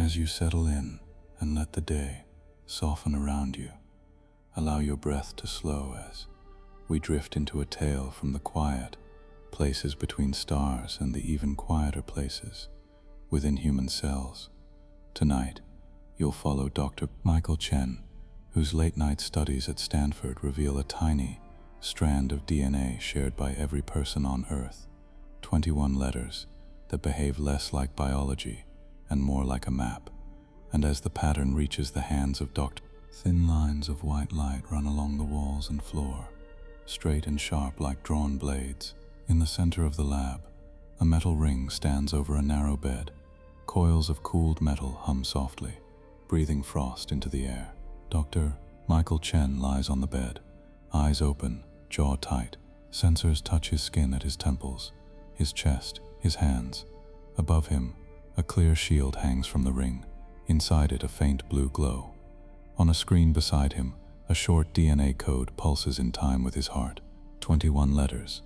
As you settle in and let the day soften around you, allow your breath to slow as we drift into a tale from the quiet places between stars and the even quieter places within human cells. Tonight, you'll follow Dr. Michael Chen, whose late-night studies at Stanford reveal a tiny strand of DNA shared by every person on Earth, 21 letters that behave less like biology and more like a map. And as the pattern reaches the hands of Dr. Thin lines of white light run along the walls and floor, straight and sharp like drawn blades. In the center of the lab, a metal ring stands over a narrow bed. Coils of cooled metal hum softly, breathing frost into the air. Dr. Michael Chen lies on the bed, eyes open, jaw tight. Sensors touch his skin at his temples, his chest, his hands. Above him, a clear shield hangs from the ring. Inside it, a faint blue glow. On a screen beside him, a short DNA code pulses in time with his heart. 21 letters,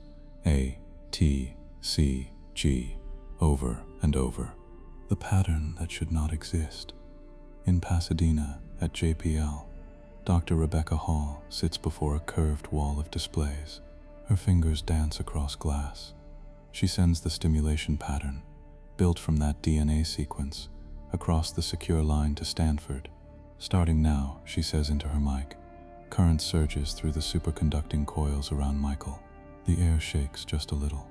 A, T, C, G, over and over. The pattern that should not exist. In Pasadena, at JPL, Dr. Rebecca Hall sits before a curved wall of displays. Her fingers dance across glass. She sends the stimulation pattern, built from that DNA sequence, across the secure line to Stanford. Starting now, she says into her mic. Current surges through the superconducting coils around Michael. The air shakes just a little.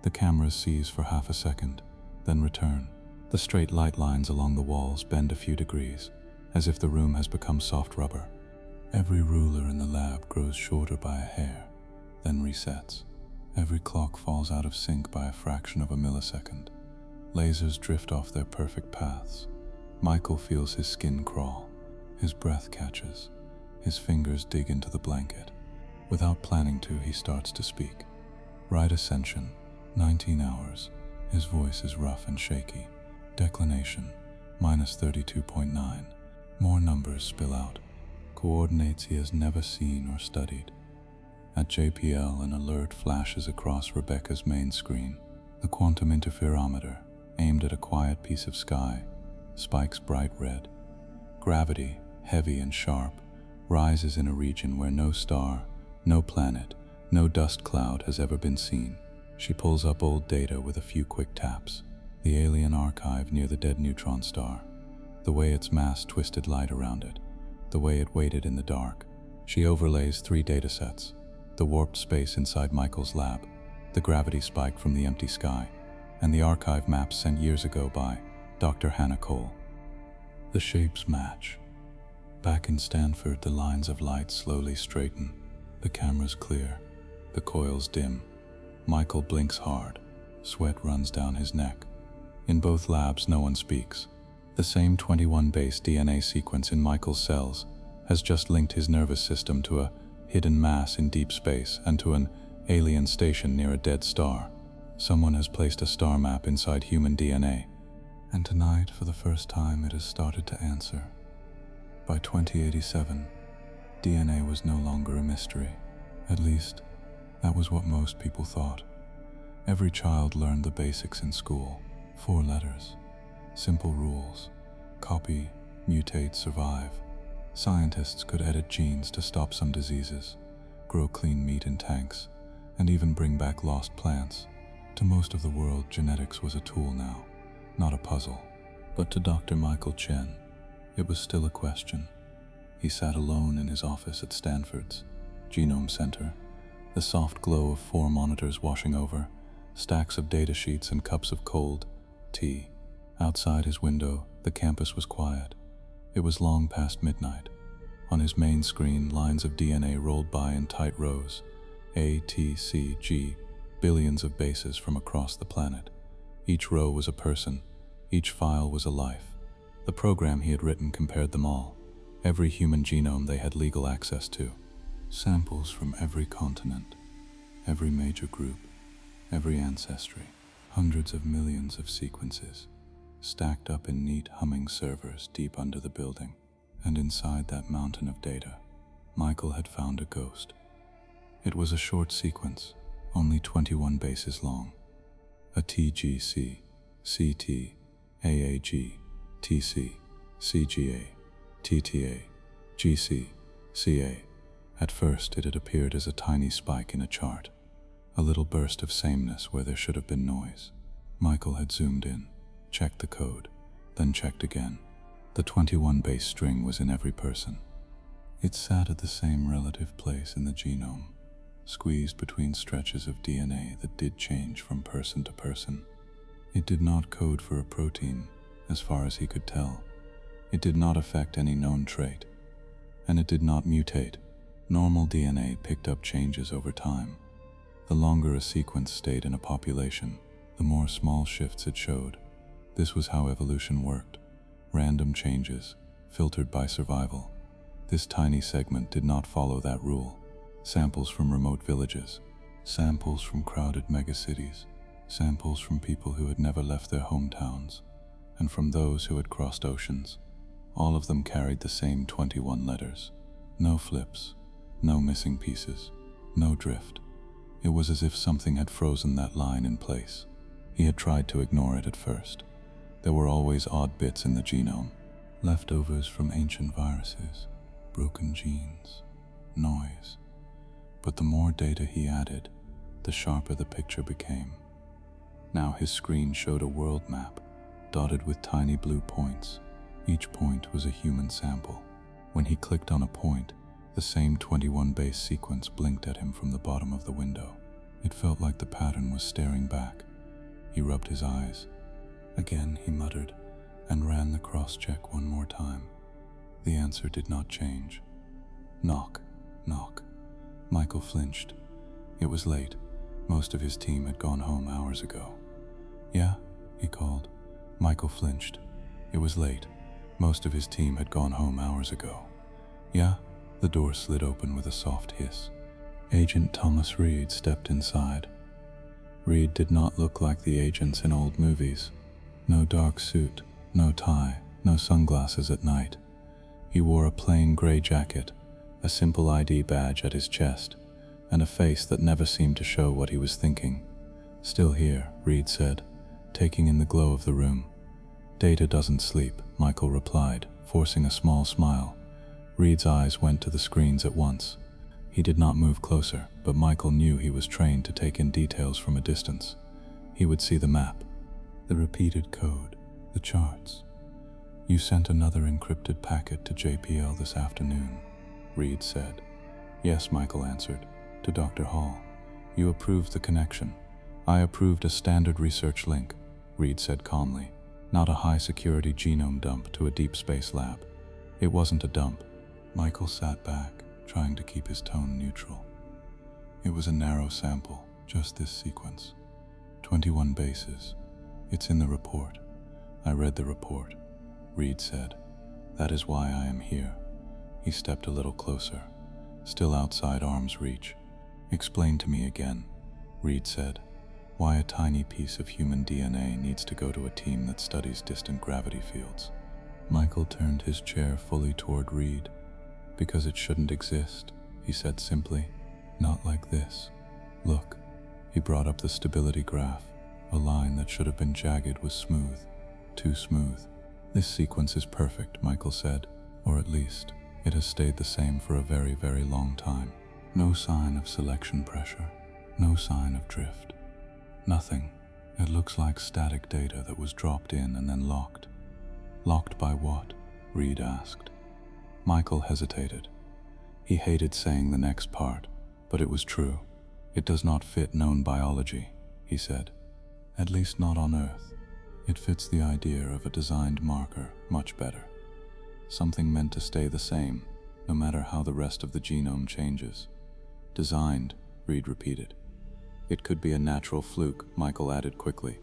The cameras seize for half a second, then return. The straight light lines along the walls bend a few degrees, as if the room has become soft rubber. Every ruler in the lab grows shorter by a hair, then resets. Every clock falls out of sync by a fraction of a millisecond. Lasers drift off their perfect paths. Michael feels his skin crawl. His breath catches. His fingers dig into the blanket. Without planning to, he starts to speak. Right ascension, 19 hours. His voice is rough and shaky. Declination, -32.9. More numbers spill out. Coordinates he has never seen or studied. At JPL, an alert flashes across Rebecca's main screen. The quantum interferometer, aimed at a quiet piece of sky, spikes bright red. Gravity, heavy and sharp, rises in a region where no star, no planet, no dust cloud has ever been seen. She pulls up old data with a few quick taps. The alien archive near the dead neutron star, the way its mass twisted light around it, the way it waited in the dark. She overlays 3 datasets: the warped space inside Michael's lab, the gravity spike from the empty sky, and the archive maps sent years ago by Dr. Hannah Cole. The shapes match. Back in Stanford, the lines of light slowly straighten. The cameras clear. The coils dim. Michael blinks hard. Sweat runs down his neck. In both labs, no one speaks. The same 21 base DNA sequence in Michael's cells has just linked his nervous system to a hidden mass in deep space and to an alien station near a dead star. Someone has placed a star map inside human DNA. And tonight, for the first time, it has started to answer. By 2087, DNA was no longer a mystery. At least, that was what most people thought. Every child learned the basics in school. 4 letters. Simple rules. Copy, mutate, survive. Scientists could edit genes to stop some diseases, grow clean meat in tanks, and even bring back lost plants. To most of the world, genetics was a tool now, not a puzzle. But to Dr. Michael Chen, it was still a question. He sat alone in his office at Stanford's Genome Center, the soft glow of 4 monitors washing over, stacks of data sheets and cups of cold tea. Outside his window, the campus was quiet. It was long past midnight. On his main screen, lines of DNA rolled by in tight rows. A, T, C, G, billions of bases from across the planet. Each row was a person. Each file was a life. The program he had written compared them all. Every human genome they had legal access to. Samples from every continent, every major group, every ancestry. Hundreds of millions of sequences, stacked up in neat humming servers deep under the building. And inside that mountain of data, Michael had found a ghost. It was a short sequence, only 21 bases long. A TGC, CT, AAG, TC, CGA, TTA, GC, CA. At first, it had appeared as a tiny spike in a chart, a little burst of sameness where there should have been noise. Michael had zoomed in, checked the code, then checked again. The 21 base string was in every person. It sat at the same relative place in the genome, squeezed between stretches of DNA that did change from person to person. It did not code for a protein, as far as he could tell. It did not affect any known trait, and it did not mutate. Normal DNA picked up changes over time. The longer a sequence stayed in a population, the more small shifts it showed. This was how evolution worked. Random changes, filtered by survival. This tiny segment did not follow that rule. Samples from remote villages, samples from crowded megacities, samples from people who had never left their hometowns, and from those who had crossed oceans. All of them carried the same 21 letters. No flips, no missing pieces, no drift. It was as if something had frozen that line in place. He had tried to ignore it at first. There were always odd bits in the genome, leftovers from ancient viruses, broken genes, noise. But the more data he added, the sharper the picture became. Now his screen showed a world map, dotted with tiny blue points. Each point was a human sample. When he clicked on a point, the same 21 base sequence blinked at him from the bottom of the window. It felt like the pattern was staring back. He rubbed his eyes. Again he muttered, and ran the cross-check one more time. The answer did not change. Knock, knock. Michael flinched. It was late. Most of his team had gone home hours ago. Yeah, he called. Michael flinched. It was late. Most of his team had gone home hours ago. Yeah? The door slid open with a soft hiss. Agent Thomas Reed stepped inside. Reed did not look like the agents in old movies. No dark suit, no tie, no sunglasses at night. He wore a plain gray jacket, a simple ID badge at his chest, and a face that never seemed to show what he was thinking. Still here, Reed said, taking in the glow of the room. Data doesn't sleep, Michael replied, forcing a small smile. Reed's eyes went to the screens at once. He did not move closer, but Michael knew he was trained to take in details from a distance. He would see the map, the repeated code, the charts. You sent another encrypted packet to JPL this afternoon, Reed said. Yes, Michael answered, to Dr. Hall. You approved the connection. I approved a standard research link, Reed said calmly, not a high-security genome dump to a deep space lab. It wasn't a dump. Michael sat back, trying to keep his tone neutral. It was a narrow sample, just this sequence. 21 bases. It's in the report. I read the report, Reed said. That is why I am here. He stepped a little closer, still outside arm's reach. Explain to me again, Reed said, why a tiny piece of human DNA needs to go to a team that studies distant gravity fields. Michael turned his chair fully toward Reed. Because it shouldn't exist, he said simply. Not like this. Look. He brought up the stability graph. A line that should have been jagged was smooth. Too smooth. This sequence is perfect, Michael said. Or at least, it has stayed the same for a very, very long time. No sign of selection pressure. No sign of drift. Nothing. It looks like static data that was dropped in and then locked. Locked by what? Reed asked. Michael hesitated. He hated saying the next part, but it was true. It does not fit known biology, he said. At least not on Earth. It fits the idea of a designed marker much better. Something meant to stay the same, no matter how the rest of the genome changes. Designed, Reed repeated. It could be a natural fluke, Michael added quickly.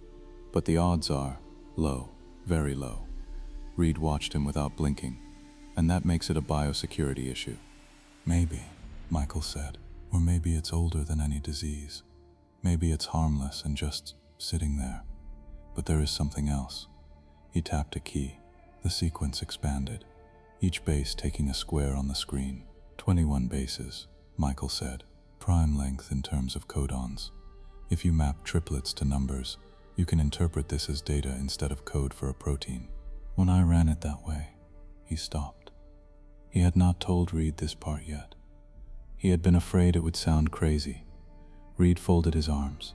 But the odds are low, very low. Reed watched him without blinking. And that makes it a biosecurity issue. Maybe, Michael said, or maybe it's older than any disease. Maybe it's harmless and just sitting there. But there is something else. He tapped a key. The sequence expanded, each base taking a square on the screen. 21 bases, Michael said, prime length in terms of codons. If you map triplets to numbers, you can interpret this as data instead of code for a protein. When I ran it that way, he stopped. He had not told Reed this part yet. He had been afraid it would sound crazy. Reed folded his arms.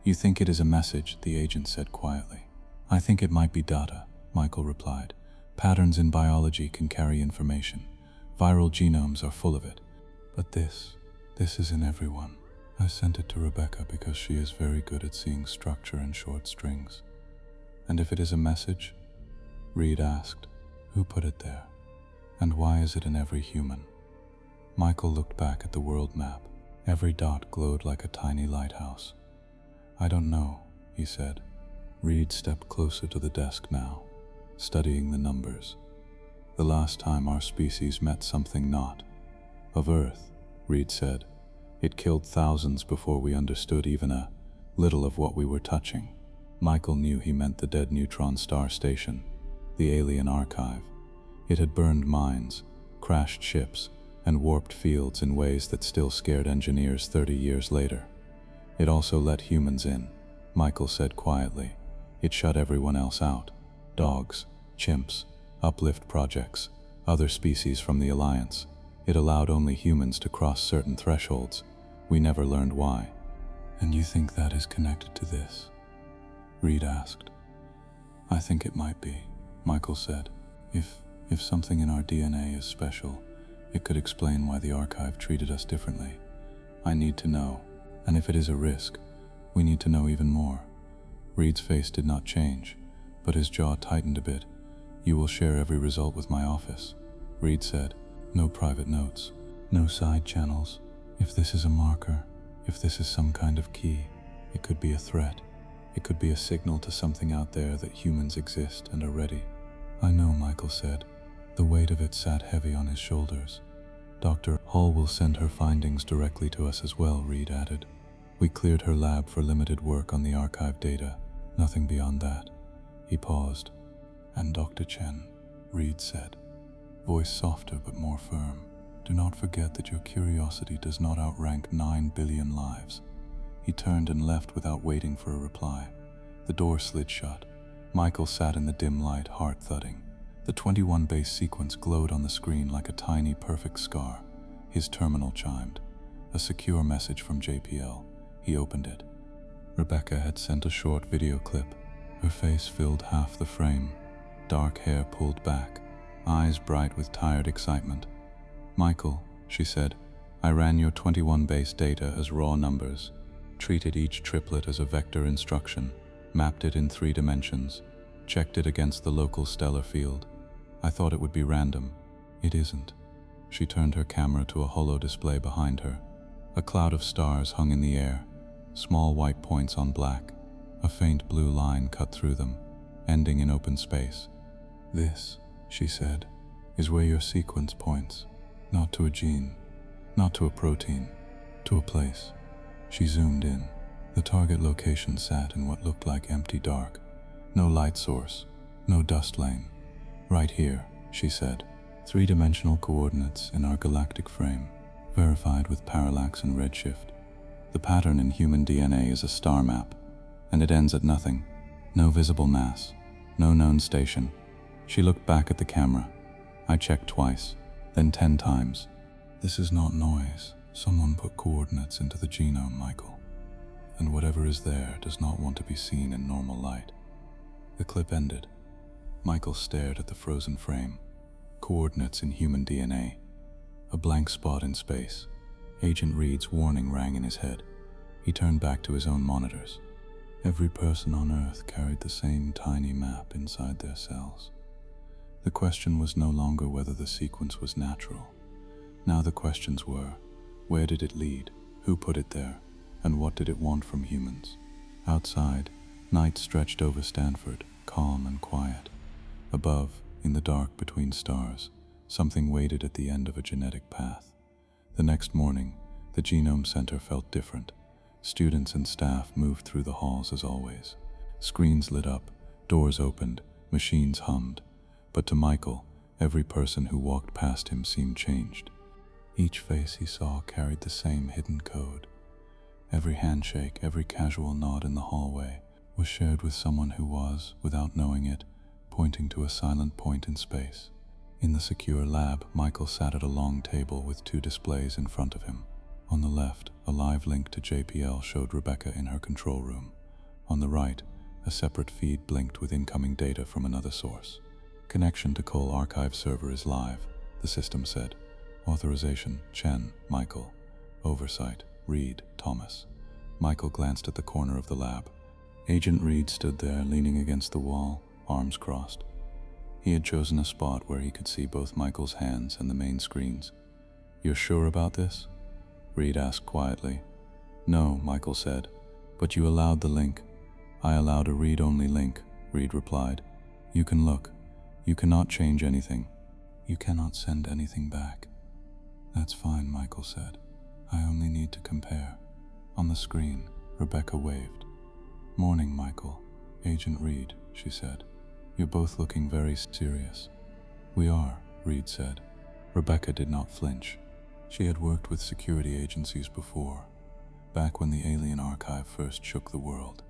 You think it is a message, the agent said quietly. I think it might be data, Michael replied. Patterns in biology can carry information. Viral genomes are full of it. But this is in everyone. I sent it to Rebecca because she is very good at seeing structure in short strings. And if it is a message? Reed asked. Who put it there? And why is it in every human? Michael looked back at the world map. Every dot glowed like a tiny lighthouse. I don't know, he said. Reed stepped closer to the desk now, studying the numbers. The last time our species met something not of Earth, Reed said. It killed thousands before we understood even a little of what we were touching. Michael knew he meant the dead neutron star station, the alien archive. It had burned mines, crashed ships, and warped fields in ways that still scared engineers 30 years later. It also let humans in, Michael said quietly. It shut everyone else out. Dogs, chimps, uplift projects, other species from the Alliance. It allowed only humans to cross certain thresholds. We never learned why. And you think that is connected to this? Reed asked. I think it might be, Michael said. If something in our DNA is special, it could explain why the archive treated us differently. I need to know, and if it is a risk, we need to know even more. Reed's face did not change, but his jaw tightened a bit. You will share every result with my office, Reed said. No private notes, no side channels. If this is a marker, if this is some kind of key, it could be a threat. It could be a signal to something out there that humans exist and are ready. I know, Michael said. The weight of it sat heavy on his shoulders. Dr. Hall will send her findings directly to us as well, Reed added. We cleared her lab for limited work on the archive data. Nothing beyond that. He paused. And Dr. Chen, Reed said, voice softer but more firm. Do not forget that your curiosity does not outrank 9 billion lives. He turned and left without waiting for a reply. The door slid shut. Michael sat in the dim light, heart thudding. The 21 base sequence glowed on the screen like a tiny, perfect scar. His terminal chimed. A secure message from JPL. He opened it. Rebecca had sent a short video clip. Her face filled half the frame. Dark hair pulled back, eyes bright with tired excitement. Michael, she said, I ran your 21 base data as raw numbers, treated each triplet as a vector instruction, mapped it in 3 dimensions, checked it against the local stellar field. I thought it would be random. It isn't. She turned her camera to a holo display behind her. A cloud of stars hung in the air, small white points on black. A faint blue line cut through them, ending in open space. This, she said, is where your sequence points. Not to a gene, not to a protein, to a place. She zoomed in. The target location sat in what looked like empty dark. No light source, no dust lane. Right here, she said. 3-dimensional coordinates in our galactic frame, verified with parallax and redshift. The pattern in human DNA is a star map, and it ends at nothing. No visible mass, no known station. She looked back at the camera. I checked twice, then 10 times. This is not noise. Someone put coordinates into the genome, Michael. And whatever is there does not want to be seen in normal light. The clip ended. Michael stared at the frozen frame. Coordinates in human DNA. A blank spot in space. Agent Reed's warning rang in his head. He turned back to his own monitors. Every person on Earth carried the same tiny map inside their cells. The question was no longer whether the sequence was natural. Now the questions were, where did it lead? Who put it there? And what did it want from humans? Outside, night stretched over Stanford, calm and quiet. Above, in the dark between stars, something waited at the end of a genetic path. The next morning, the Genome Center felt different. Students and staff moved through the halls as always. Screens lit up, doors opened, machines hummed. But to Michael, every person who walked past him seemed changed. Each face he saw carried the same hidden code. Every handshake, every casual nod in the hallway was shared with someone who was, without knowing it, pointing to a silent point in space. In the secure lab, Michael sat at a long table with two displays in front of him. On the left, a live link to JPL showed Rebecca in her control room. On the right, a separate feed blinked with incoming data from another source. Connection to Cole Archive server is live, the system said. Authorization, Chen, Michael. Oversight, Reed, Thomas. Michael glanced at the corner of the lab. Agent Reed stood there, leaning against the wall, arms crossed. He had chosen a spot where he could see both Michael's hands and the main screens. "You're sure about this?" Reed asked quietly. "No," Michael said, "but you allowed the link." "I allowed a read-only link," Reed replied. "You can look. You cannot change anything. You cannot send anything back." "That's fine," Michael said. "I only need to compare." On the screen, Rebecca waved. "Morning, Michael. Agent Reed," she said. "You're both looking very serious." "We are," Reed said. Rebecca did not flinch. She had worked with security agencies before, back when the alien archive first shook the world.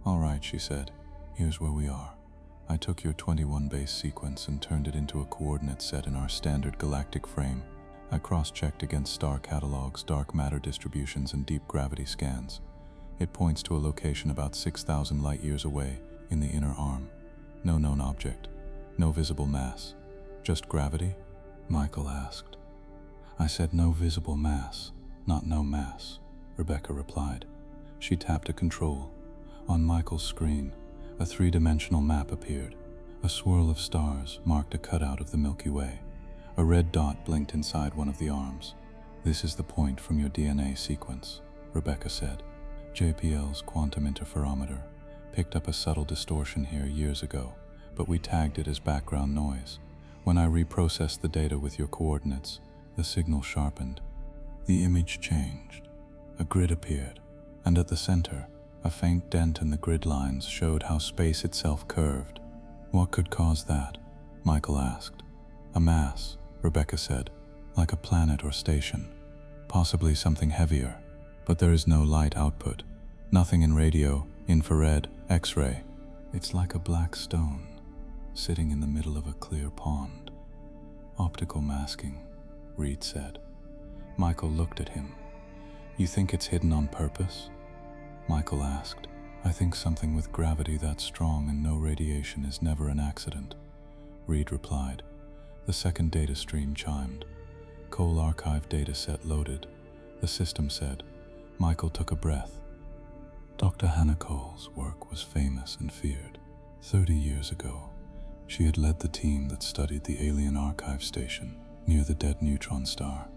"All right," she said. "Here's where we are. I took your 21 base sequence and turned it into a coordinate set in our standard galactic frame. I cross-checked against star catalogs, dark matter distributions, and deep gravity scans. It points to a location about 6,000 light-years away in the inner arm. No known object, no visible mass. Just gravity?" Michael asked. "I said no visible mass, not no mass," Rebecca replied. She tapped a control. On Michael's screen, a three-dimensional map appeared. A swirl of stars marked a cutout of the Milky Way. A red dot blinked inside one of the arms. "This is the point from your DNA sequence," Rebecca said. "JPL's quantum interferometer picked up a subtle distortion here years ago, but we tagged it as background noise. When I reprocessed the data with your coordinates, the signal sharpened. The image changed. A grid appeared, and at the center, a faint dent in the grid lines showed how space itself curved." "What could cause that?" Michael asked. "A mass," Rebecca said, "like a planet or station. Possibly something heavier. But there is no light output. Nothing in radio, infrared, X-ray. It's like a black stone, sitting in the middle of a clear pond." "Optical masking," Reed said. Michael looked at him. "You think it's hidden on purpose?" Michael asked. "I think something with gravity that strong and no radiation is never an accident," Reed replied. The second data stream chimed. Cole Archive dataset loaded, the system said. Michael took a breath. Dr. Hannah Cole's work was famous and feared. 30 years ago, she had led the team that studied the alien archive station near the dead neutron star.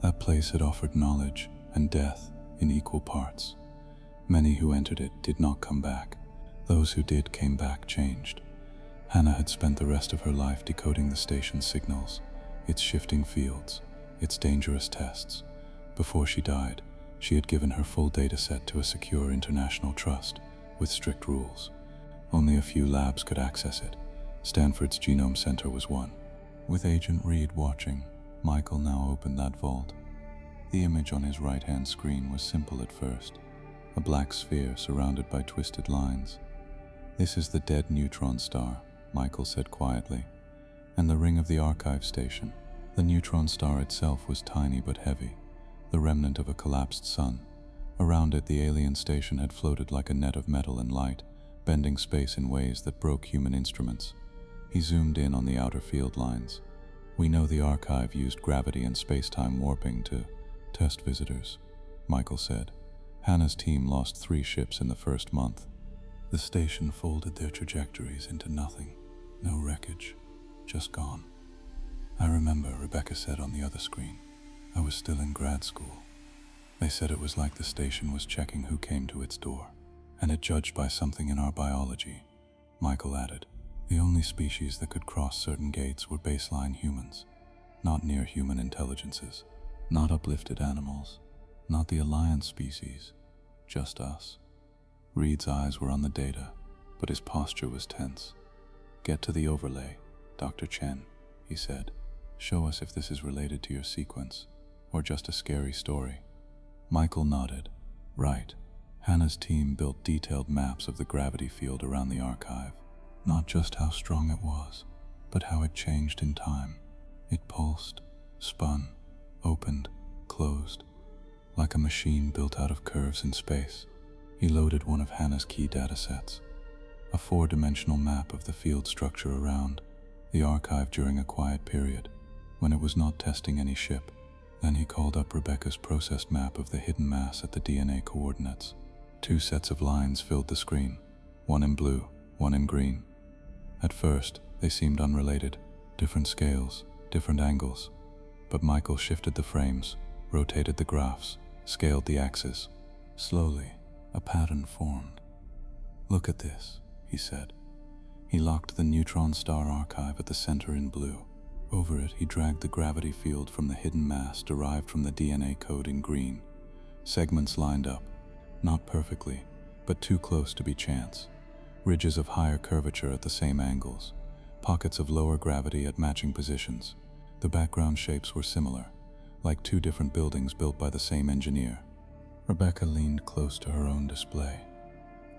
That place had offered knowledge and death in equal parts. Many who entered it did not come back. Those who did came back changed. Hannah had spent the rest of her life decoding the station's signals, its shifting fields, its dangerous tests. Before she died, she had given her full data set to a secure international trust with strict rules. Only a few labs could access it. Stanford's Genome Center was one. With Agent Reed watching, Michael now opened that vault. The image on his right-hand screen was simple at first, a black sphere surrounded by twisted lines. "This is the dead neutron star," Michael said quietly, "and the ring of the archive station." The neutron star itself was tiny but heavy, the remnant of a collapsed sun. Around it, the alien station had floated like a net of metal and light, bending space in ways that broke human instruments. He zoomed in on the outer field lines. "We know the archive used gravity and space-time warping to test visitors," Michael said. "Hannah's team lost 3 ships in the first month. The station folded their trajectories into nothing. No wreckage, just gone." "I remember," Rebecca said on the other screen. "I was still in grad school. They said it was like the station was checking who came to its door, and it judged by something in our biology," Michael added. "The only species that could cross certain gates were baseline humans, not near-human intelligences, not uplifted animals, not the Alliance species, just us." Reed's eyes were on the data, but his posture was tense. "Get to the overlay, Dr. Chen," he said. "Show us if this is related to your sequence, or just a scary story." Michael nodded. "Right." Hannah's team built detailed maps of the gravity field around the archive. Not just how strong it was, but how it changed in time. It pulsed, spun, opened, closed, like a machine built out of curves in space. He loaded one of Hannah's key datasets, a 4-dimensional map of the field structure around the archive during a quiet period, when it was not testing any ship. Then he called up Rebecca's processed map of the hidden mass at the DNA coordinates. 2 sets of lines filled the screen, one in blue, one in green. At first, they seemed unrelated, different scales, different angles. But Michael shifted the frames, rotated the graphs, scaled the axes. Slowly, a pattern formed. "Look at this," he said. He locked the neutron star archive at the center in blue. Over it, he dragged the gravity field from the hidden mass derived from the DNA code in green. Segments lined up, not perfectly, but too close to be chance. Ridges of higher curvature at the same angles, pockets of lower gravity at matching positions. The background shapes were similar, like 2 different buildings built by the same engineer. Rebecca leaned close to her own display.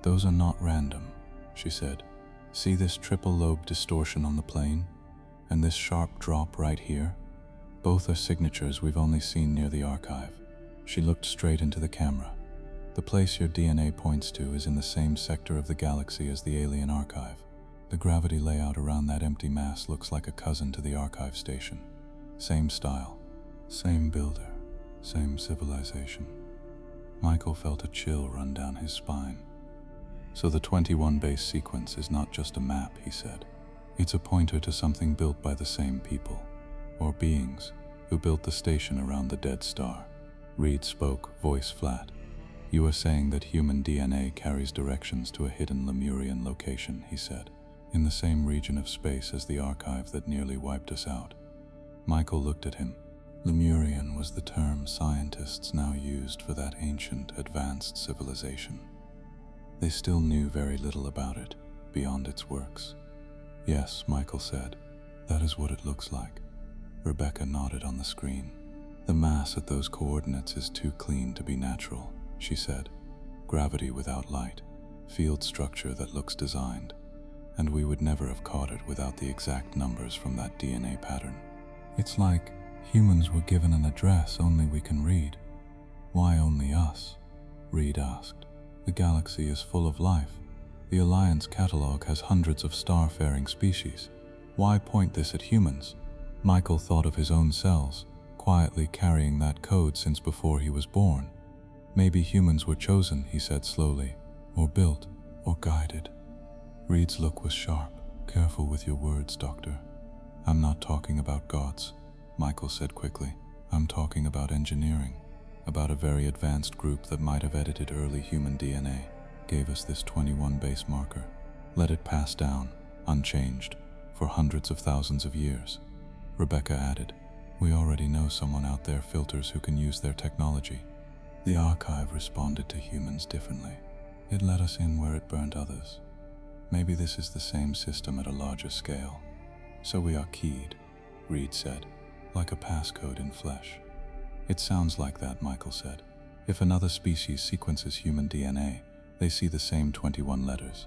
"Those are not random," she said. "See this triple-lobe distortion on the plane? And this sharp drop right here? Both are signatures we've only seen near the archive." She looked straight into the camera. "The place your DNA points to is in the same sector of the galaxy as the alien archive. The gravity layout around that empty mass looks like a cousin to the archive station. Same style, same builder, same civilization." Michael felt a chill run down his spine. "So the 21 base sequence is not just a map," he said. "It's a pointer to something built by the same people, or beings, who built the station around the dead star." Reed spoke, voice flat. "You are saying that human DNA carries directions to a hidden Lemurian location," he said, "in the same region of space as the archive that nearly wiped us out." Michael looked at him. Lemurian was the term scientists now used for that ancient, advanced civilization. They still knew very little about it, beyond its works. "Yes," Michael said, "that is what it looks like." Rebecca nodded on the screen. "The mass at those coordinates is too clean to be natural," she said. "Gravity without light, field structure that looks designed, and we would never have caught it without the exact numbers from that DNA pattern. It's like humans were given an address only we can read." "Why only us?" Reed asked. "The galaxy is full of life. The Alliance catalog has hundreds of star-faring species. Why point this at humans?" Michael thought of his own cells, quietly carrying that code since before he was born. "Maybe humans were chosen," he said slowly, "or built, or guided." Reed's look was sharp. "Careful with your words, Doctor. I'm not talking about gods," Michael said quickly. "I'm talking about engineering, about a very advanced group that might have edited early human DNA, gave us this 21 base marker, let it pass down, unchanged, for hundreds of thousands of years." Rebecca added, "We already know someone out there filters who can use their technology." The archive responded to humans differently. It let us in where it burnt others. Maybe this is the same system at a larger scale. "So we are keyed," Reed said, "like a passcode in flesh." "It sounds like that," Michael said. "If another species sequences human DNA, they see the same 21 letters.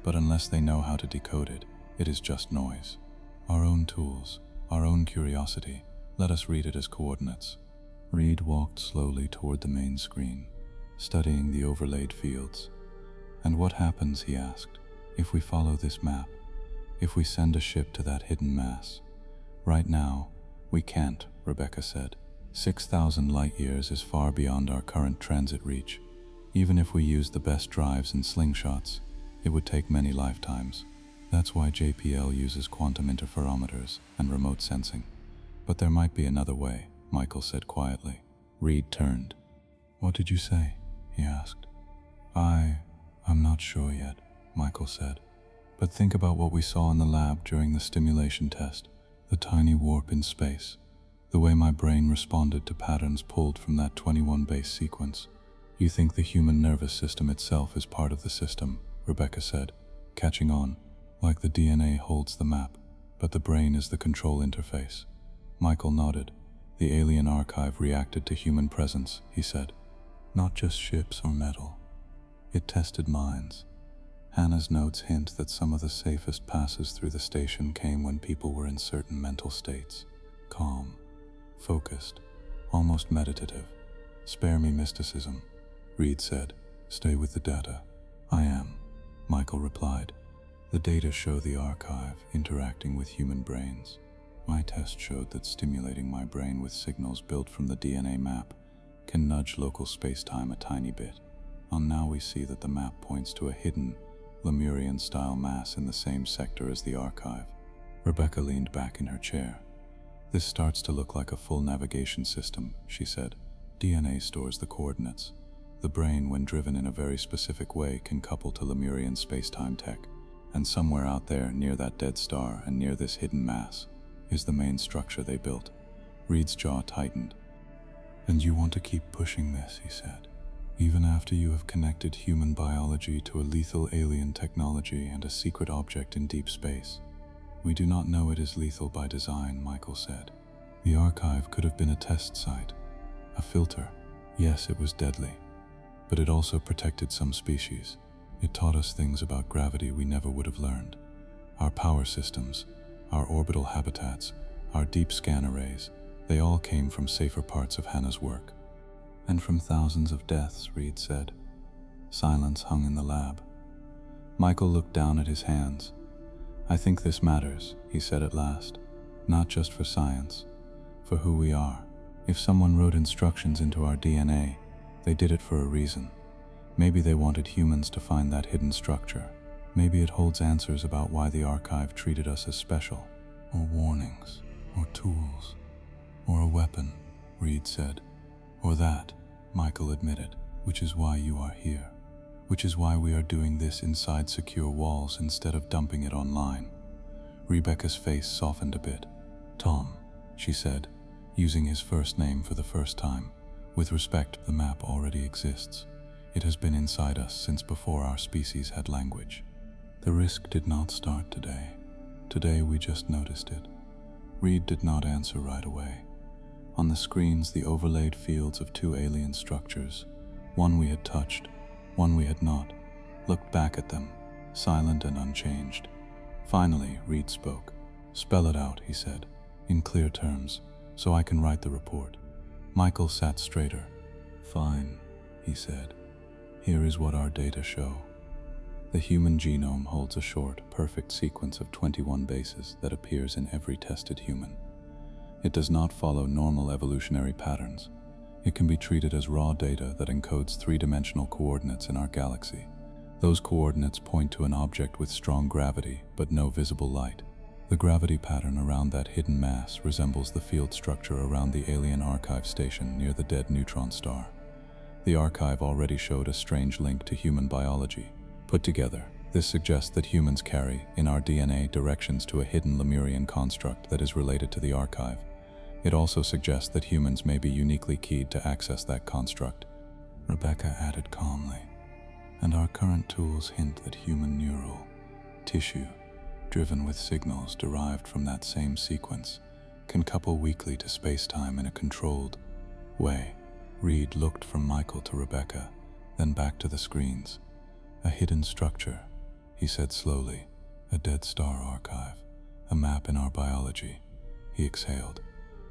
But unless they know how to decode it, it is just noise. Our own tools, our own curiosity, let us read it as coordinates." Reed walked slowly toward the main screen, studying the overlaid fields. "And what happens," he asked, "if we follow this map? If we send a ship to that hidden mass?" "Right now, we can't," Rebecca said. 6,000 light-years is far beyond our current transit reach. Even if we used the best drives and slingshots, it would take many lifetimes. That's why JPL uses quantum interferometers and remote sensing. But there might be another way," Michael said quietly. Reed turned. "What did you say?" he asked. I'm not sure yet," Michael said. "But think about what we saw in the lab during the stimulation test, the tiny warp in space, the way my brain responded to patterns pulled from that 21 base sequence. You think the human nervous system itself is part of the system," Rebecca said, catching on, "like the DNA holds the map, but the brain is the control interface." Michael nodded. "The alien archive reacted to human presence," he said. "Not just ships or metal. It tested minds. Hannah's notes hint that some of the safest passes through the station came when people were in certain mental states. Calm, focused, almost meditative. "Spare me mysticism," Reed said. "Stay with the data." "I am," Michael replied. "The data show the archive interacting with human brains. My test showed that stimulating my brain with signals built from the DNA map can nudge local spacetime a tiny bit. And now we see that the map points to a hidden, Lemurian-style mass in the same sector as the archive." Rebecca leaned back in her chair. "This starts to look like a full navigation system," she said. "DNA stores the coordinates. The brain, when driven in a very specific way, can couple to Lemurian spacetime tech. And somewhere out there, near that dead star and near this hidden mass, is the main structure they built." Reed's jaw tightened. "And you want to keep pushing this," he said, "even after you have connected human biology to a lethal alien technology and a secret object in deep space." "We do not know it is lethal by design," Michael said. "The archive could have been a test site, a filter. Yes, it was deadly, but it also protected some species. It taught us things about gravity we never would have learned. Our power systems, our orbital habitats, our deep scan arrays, they all came from safer parts of Hannah's work." "And from thousands of deaths," Reed said. Silence hung in the lab. Michael looked down at his hands. "I think this matters," he said at last. "Not just for science, for who we are. If someone wrote instructions into our DNA, they did it for a reason. Maybe they wanted humans to find that hidden structure. Maybe it holds answers about why the archive treated us as special. Or warnings, or tools, or a weapon," Reed said. "Or that," Michael admitted, "which is why you are here. Which is why we are doing this inside secure walls instead of dumping it online." Rebecca's face softened a bit. "Tom," she said, using his first name for the first time. "With respect, the map already exists. It has been inside us since before our species had language. The risk did not start today. Today we just noticed it." Reed did not answer right away. On the screens, the overlaid fields of two alien structures, one we had touched, one we had not, looked back at them, silent and unchanged. Finally, Reed spoke. "Spell it out," he said, "in clear terms, so I can write the report." Michael sat straighter. "Fine," he said. "Here is what our data show. The human genome holds a short, perfect sequence of 21 bases that appears in every tested human. It does not follow normal evolutionary patterns. It can be treated as raw data that encodes three-dimensional coordinates in our galaxy. Those coordinates point to an object with strong gravity but no visible light. The gravity pattern around that hidden mass resembles the field structure around the alien archive station near the dead neutron star. The archive already showed a strange link to human biology. Put together, this suggests that humans carry, in our DNA, directions to a hidden Lemurian construct that is related to the archive. It also suggests that humans may be uniquely keyed to access that construct." Rebecca added calmly, "And our current tools hint that human neural tissue, driven with signals derived from that same sequence, can couple weakly to spacetime in a controlled way." Reed looked from Michael to Rebecca, then back to the screens. "A hidden structure," he said slowly. "A dead star archive. A map in our biology." He exhaled.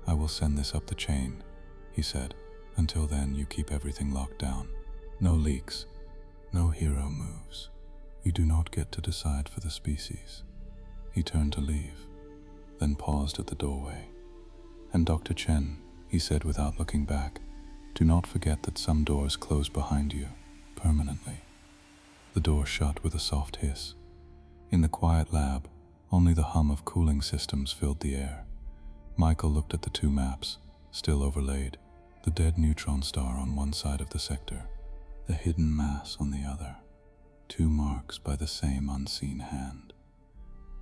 "I will send this up the chain," he said. "Until then, you keep everything locked down. No leaks. No hero moves. You do not get to decide for the species." He turned to leave, then paused at the doorway. "And Dr. Chen," he said without looking back, "do not forget that some doors close behind you, permanently." The door shut with a soft hiss. In the quiet lab, only the hum of cooling systems filled the air. Michael looked at the two maps, still overlaid, the dead neutron star on one side of the sector, the hidden mass on the other, two marks by the same unseen hand.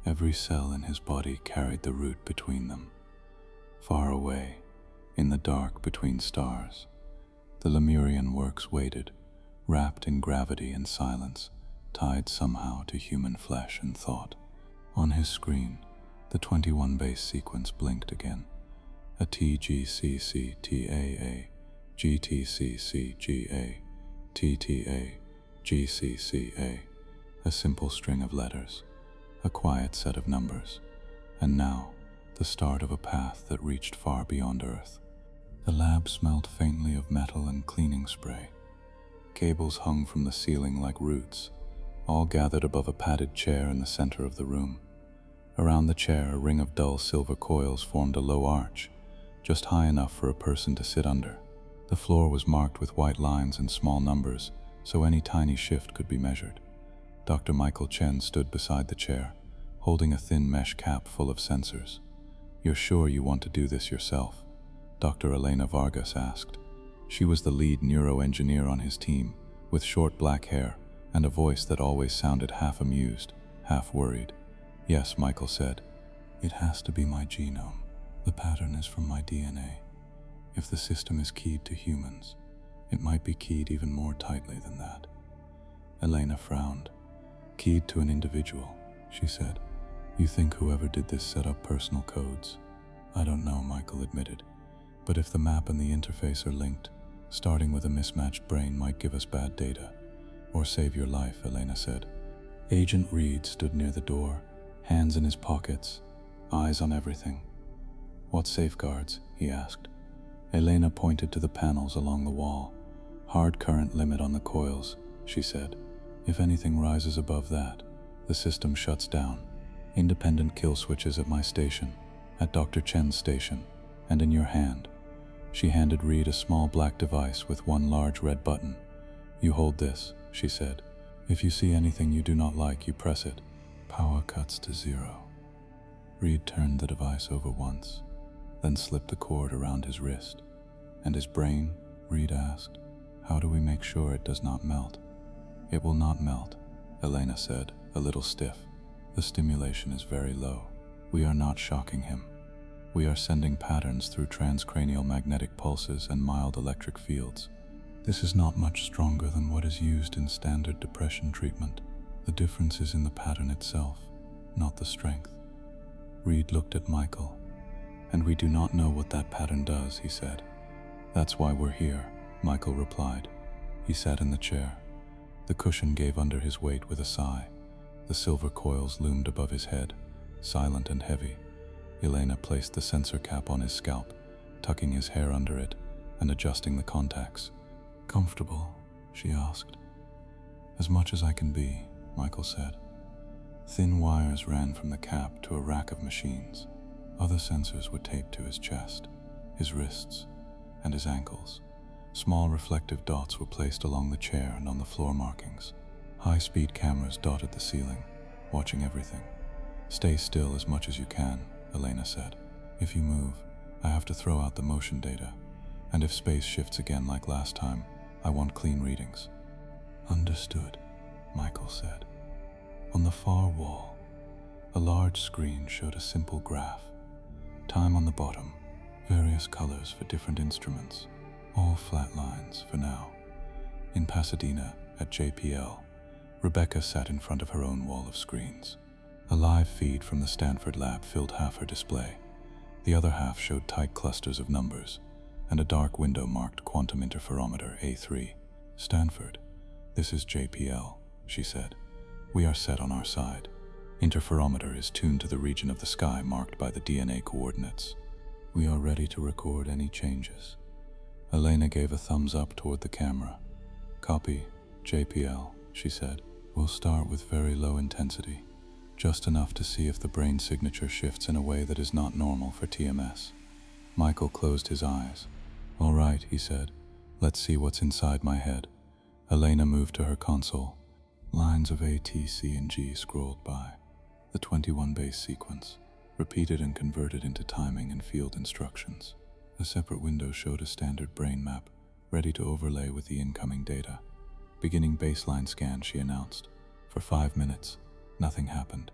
Every cell in his body carried the route between them. Far away, in the dark between stars, the Lemurian works waited, wrapped in gravity and silence, tied somehow to human flesh and thought. On his screen, the 21 base sequence blinked again. A TGCCTAA, GTCCGA, TTA, GCCA, a simple string of letters, a quiet set of numbers, and now the start of a path that reached far beyond Earth. The lab smelled faintly of metal and cleaning spray. Cables hung from the ceiling like roots, all gathered above a padded chair in the center of the room. Around the chair, a ring of dull silver coils formed a low arch, just high enough for a person to sit under. The floor was marked with white lines and small numbers, so any tiny shift could be measured. Dr. Michael Chen stood beside the chair, holding a thin mesh cap full of sensors. "You're sure you want to do this yourself?" Dr. Elena Vargas asked. She was the lead neuroengineer on his team, with short black hair and a voice that always sounded half amused, half worried. "Yes," Michael said. "It has to be my genome. The pattern is from my DNA. If the system is keyed to humans, it might be keyed even more tightly than that." Elena frowned. "Keyed to an individual," she said. "You think whoever did this set up personal codes?" "I don't know," Michael admitted. "But if the map and the interface are linked, starting with a mismatched brain might give us bad data. Or save your life," Elena said. Agent Reed stood near the door, hands in his pockets, eyes on everything. "What safeguards?" he asked. Elena pointed to the panels along the wall. "Hard current limit on the coils," she said. "If anything rises above that, the system shuts down. Independent kill switches at my station, at Dr. Chen's station, and in your hand." She handed Reed a small black device with one large red button. "You hold this," she said. "If you see anything you do not like, you press it. Power cuts to 0. Reed turned the device over once, then slipped the cord around his wrist. "And his brain?" Reed asked. "How do we make sure it does not melt?" "It will not melt," Elena said, a little stiff. "The stimulation is very low. We are not shocking him. We are sending patterns through transcranial magnetic pulses and mild electric fields. This is not much stronger than what is used in standard depression treatment. The difference is in the pattern itself, not the strength." Reed looked at Michael. "And we do not know what that pattern does," he said. "That's why we're here," Michael replied. He sat in the chair. The cushion gave under his weight with a sigh. The silver coils loomed above his head, silent and heavy. Elena placed the sensor cap on his scalp, tucking his hair under it and adjusting the contacts. "Comfortable?" she asked. "As much as I can be," Michael said. Thin wires ran from the cap to a rack of machines. Other sensors were taped to his chest, his wrists, and his ankles. Small reflective dots were placed along the chair and on the floor markings. High-speed cameras dotted the ceiling, watching everything. "Stay still as much as you can," Elena said. "If you move, I have to throw out the motion data. And if space shifts again like last time, I want clean readings." "Understood," Michael said. On the far wall, a large screen showed a simple graph. Time on the bottom, various colors for different instruments, all flat lines for now. In Pasadena, at JPL, Rebecca sat in front of her own wall of screens. A live feed from the Stanford lab filled half her display. The other half showed tight clusters of numbers, and a dark window marked Quantum Interferometer A3. "Stanford, this is JPL," she said. "We are set on our side. Interferometer is tuned to the region of the sky marked by the DNA coordinates. We are ready to record any changes." Elena gave a thumbs up toward the camera. "Copy, JPL," she said. "We'll start with very low intensity, just enough to see if the brain signature shifts in a way that is not normal for TMS." Michael closed his eyes. "All right," he said. "Let's see what's inside my head." Elena moved to her console. Lines of A, T, C, and G scrolled by. The 21 base sequence, repeated and converted into timing and field instructions. A separate window showed a standard brain map, ready to overlay with the incoming data. "Beginning baseline scan," she announced. For 5 minutes, nothing happened.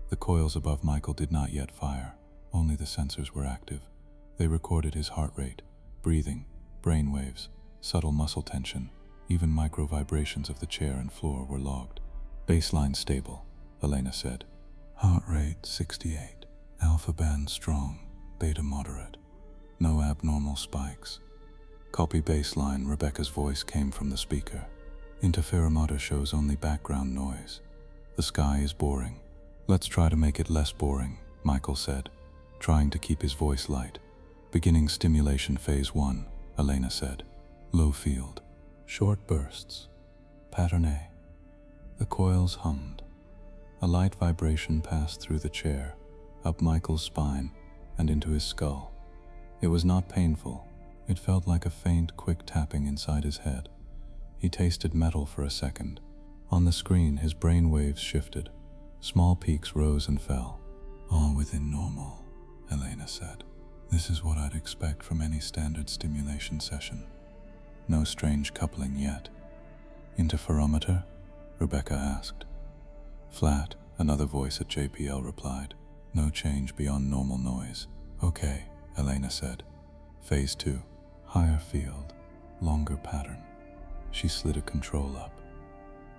The coils above Michael did not yet fire. Only the sensors were active. They recorded his heart rate, breathing, brain waves, subtle muscle tension. Even micro vibrations of the chair and floor were logged. "Baseline stable," Elena said. "Heart rate 68. Alpha band strong, beta moderate. No abnormal spikes." "Copy baseline," Rebecca's voice came from the speaker. "Interferometer shows only background noise. The sky is boring. Let's try to make it less boring, Michael said, trying to keep his voice light. Beginning stimulation phase 1, Elena said. Low field. Short bursts. Pattern A. The coils hummed. A light vibration passed through the chair, up Michael's spine, and into his skull. It was not painful. It felt like a faint, quick tapping inside his head. He tasted metal for a second. On the screen, his brain waves shifted. Small peaks rose and fell. All within normal, Elena said. This is what I'd expect from any standard stimulation session. No strange coupling yet. Interferometer? Rebecca asked. Flat, another voice at JPL replied. No change beyond normal noise. Okay, Elena said. Phase 2. Higher field. Longer pattern. She slid a control up.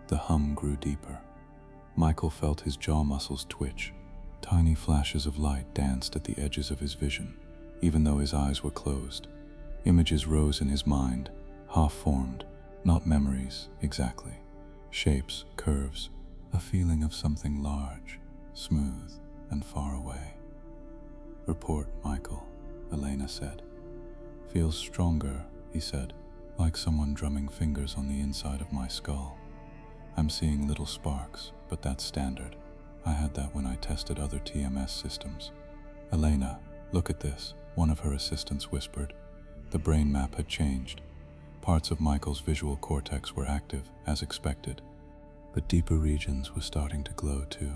The hum grew deeper. Michael felt his jaw muscles twitch. Tiny flashes of light danced at the edges of his vision, even though his eyes were closed. Images rose in his mind, half-formed, not memories exactly. Shapes, curves, a feeling of something large, smooth, and far away. Report, Michael, Elena said. Feels stronger, he said, like someone drumming fingers on the inside of my skull. I'm seeing little sparks, but that's standard. I had that when I tested other TMS systems. Elena, look at this, one of her assistants whispered. The brain map had changed. Parts of Michael's visual cortex were active, as expected. But deeper regions were starting to glow too.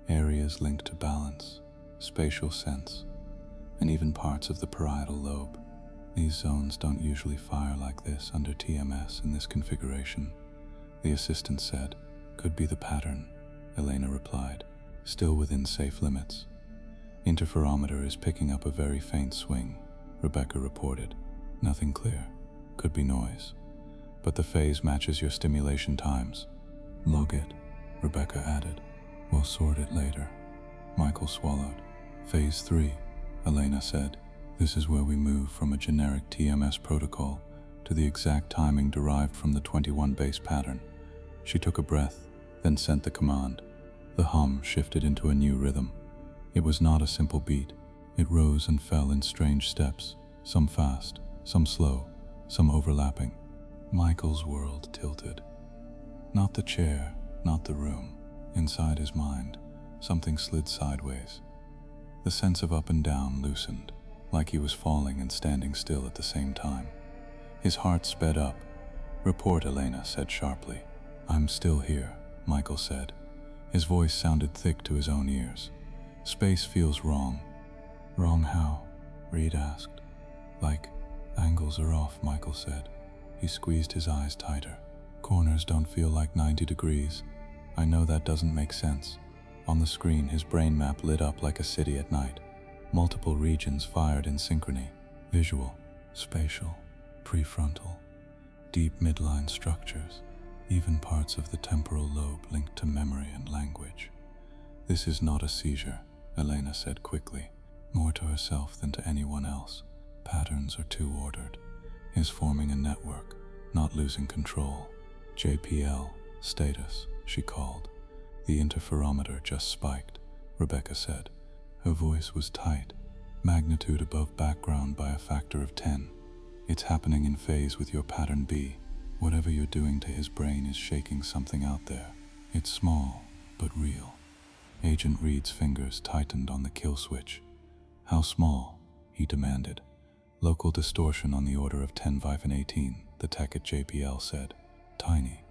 Areas linked to balance, spatial sense, and even parts of the parietal lobe. These zones don't usually fire like this under TMS in this configuration, the assistant said. Could be the pattern, Elena replied, still within safe limits. Interferometer is picking up a very faint swing, Rebecca reported. Nothing clear. Could be noise. But the phase matches your stimulation times. Log it, Rebecca added. We'll sort it later. Michael swallowed. Phase 3, Elena said. This is where we move from a generic TMS protocol to the exact timing derived from the 21 base pattern. She took a breath, then sent the command. The hum shifted into a new rhythm. It was not a simple beat. It rose and fell in strange steps, some fast, some slow, some overlapping. Michael's world tilted. Not the chair, not the room. Inside his mind, something slid sideways. The sense of up and down loosened, like he was falling and standing still at the same time. His heart sped up. Report, Elena said sharply. I'm still here, Michael said. His voice sounded thick to his own ears. Space feels wrong. Wrong how? Reed asked. Like, angles are off, Michael said. He squeezed his eyes tighter. Corners don't feel like 90 degrees. I know that doesn't make sense. On the screen, his brain map lit up like a city at night. Multiple regions fired in synchrony. Visual, spatial, prefrontal, deep midline structures, even parts of the temporal lobe linked to memory and language. This is not a seizure, Elena said quickly, more to herself than to anyone else. Patterns are too ordered. Is forming a network, not losing control. JPL, status, she called. The interferometer just spiked, Rebecca said. Her voice was tight, magnitude above background by a factor of 10. It's happening in phase with your pattern B. Whatever you're doing to his brain is shaking something out there. It's small, but real. Agent Reed's fingers tightened on the kill switch. How small? He demanded. Local distortion on the order of 10 by 18, the tech at JPL said. Tiny,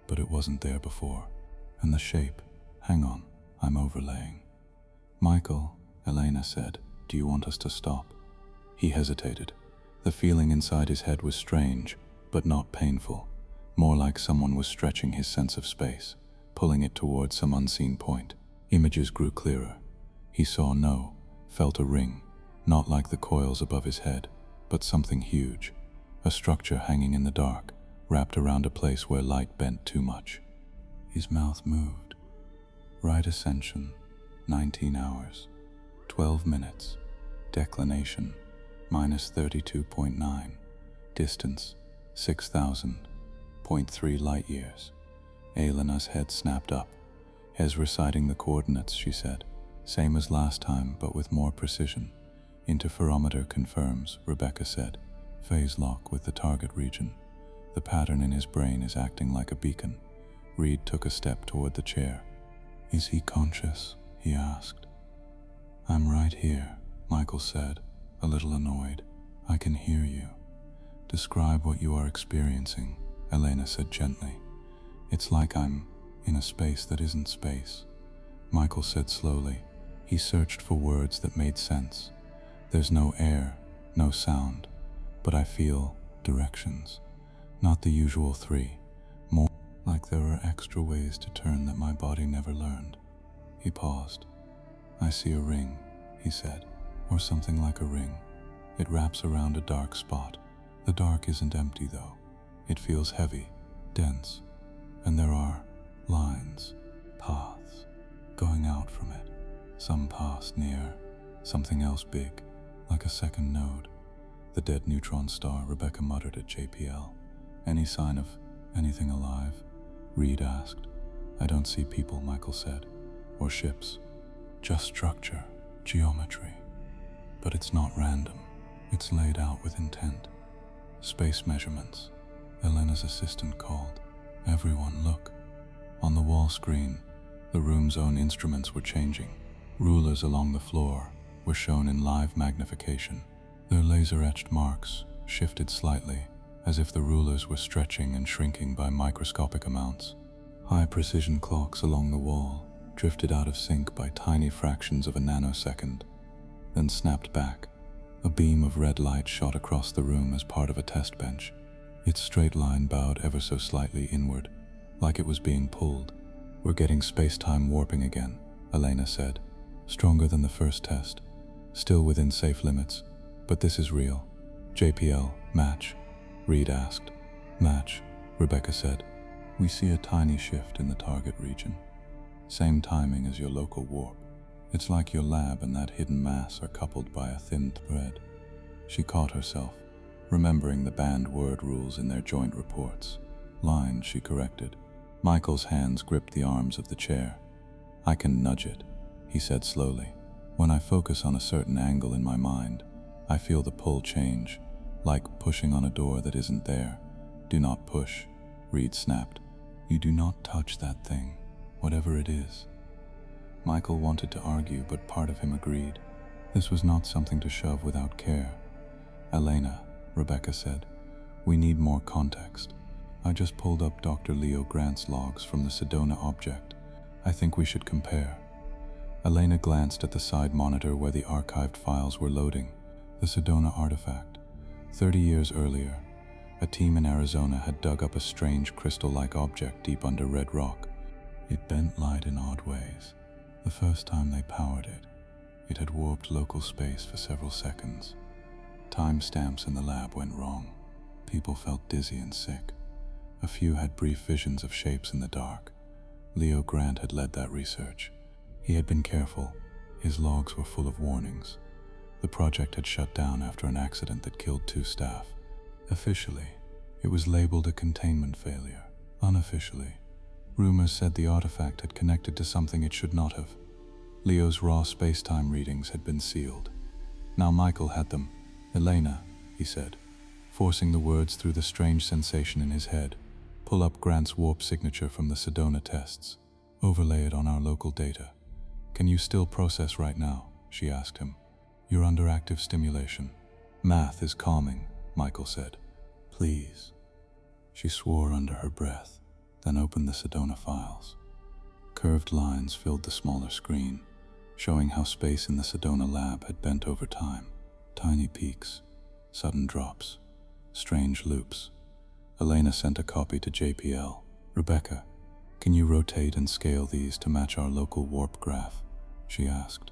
but it wasn't there before. And the shape, hang on, I'm overlaying. Michael, Elena said, do you want us to stop? He hesitated. The feeling inside his head was strange, but not painful. More like someone was stretching his sense of space, pulling it towards some unseen point. Images grew clearer. He saw felt a ring, not like the coils above his head, but something huge, a structure hanging in the dark, wrapped around a place where light bent too much. His mouth moved. Right ascension, 19 hours, 12 minutes, declination, minus 32.9, distance, 6,000.3 light years. Elena's head snapped up. Hez reciting the coordinates, she said. Same as last time, but with more precision. Interferometer confirms, Rebecca said. Phase lock with the target region. The pattern in his brain is acting like a beacon. Reed took a step toward the chair. Is he conscious? He asked. I'm right here, Michael said, a little annoyed. I can hear you. Describe what you are experiencing, Elena said gently. It's like I'm in a space that isn't space. Michael said slowly. He searched for words that made sense. There's no air, no sound, but I feel directions. Not the usual three, more like there are extra ways to turn that my body never learned. He paused. I see a ring, he said, or something like a ring. It wraps around a dark spot. The dark isn't empty though. It feels heavy, dense, and there are lines, paths, going out from it. Some pass near, something else big, like a second node. The dead neutron star, Rebecca muttered at JPL. Any sign of anything alive? Reed asked. I don't see people, Michael said, or ships. Just structure, geometry. But it's not random. It's laid out with intent. Space measurements. Elena's assistant called. Everyone, look. On the wall screen, the room's own instruments were changing. Rulers along the floor were shown in live magnification. Their laser-etched marks shifted slightly, as if the rulers were stretching and shrinking by microscopic amounts. High-precision clocks along the wall drifted out of sync by tiny fractions of a nanosecond, then snapped back. A beam of red light shot across the room as part of a test bench. Its straight line bowed ever so slightly inward, like it was being pulled. We're getting space-time warping again, Elena said. Stronger than the first test. Still within safe limits, but this is real. JPL, match? Reed asked. Match, Rebecca said. We see a tiny shift in the target region. Same timing as your local warp. It's like your lab and that hidden mass are coupled by a thin thread. She caught herself, remembering the banned word rules in their joint reports. Line, she corrected. Michael's hands gripped the arms of the chair. I can nudge it, he said slowly. When I focus on a certain angle in my mind, I feel the pull change, like pushing on a door that isn't there. Do not push, Reed snapped. You do not touch that thing, whatever it is. Michael wanted to argue, but part of him agreed. This was not something to shove without care. Elena, Rebecca said, we need more context. I just pulled up Dr. Leo Grant's logs from the Sedona object. I think we should compare. Elena glanced at the side monitor where the archived files were loading. The Sedona artifact. 30 years earlier, a team in Arizona had dug up a strange crystal-like object deep under red rock. It bent light in odd ways. The first time they powered it, it had warped local space for several seconds. Timestamps in the lab went wrong. People felt dizzy and sick. A few had brief visions of shapes in the dark. Leo Grant had led that research. He had been careful. His logs were full of warnings. The project had shut down after an accident that killed 2 staff. Officially, it was labeled a containment failure. Unofficially, rumors said the artifact had connected to something it should not have. Leo's raw space-time readings had been sealed. Now Michael had them. Elena, he said, forcing the words through the strange sensation in his head. Pull up Grant's warp signature from the Sedona tests. Overlay it on our local data. Can you still process right now? She asked him. You're under active stimulation. Math is calming, Michael said. Please. She swore under her breath, then opened the Sedona files. Curved lines filled the smaller screen, showing how space in the Sedona lab had bent over time. Tiny peaks, sudden drops, strange loops. Elena sent a copy to JPL. Rebecca, can you rotate and scale these to match our local warp graph? She asked.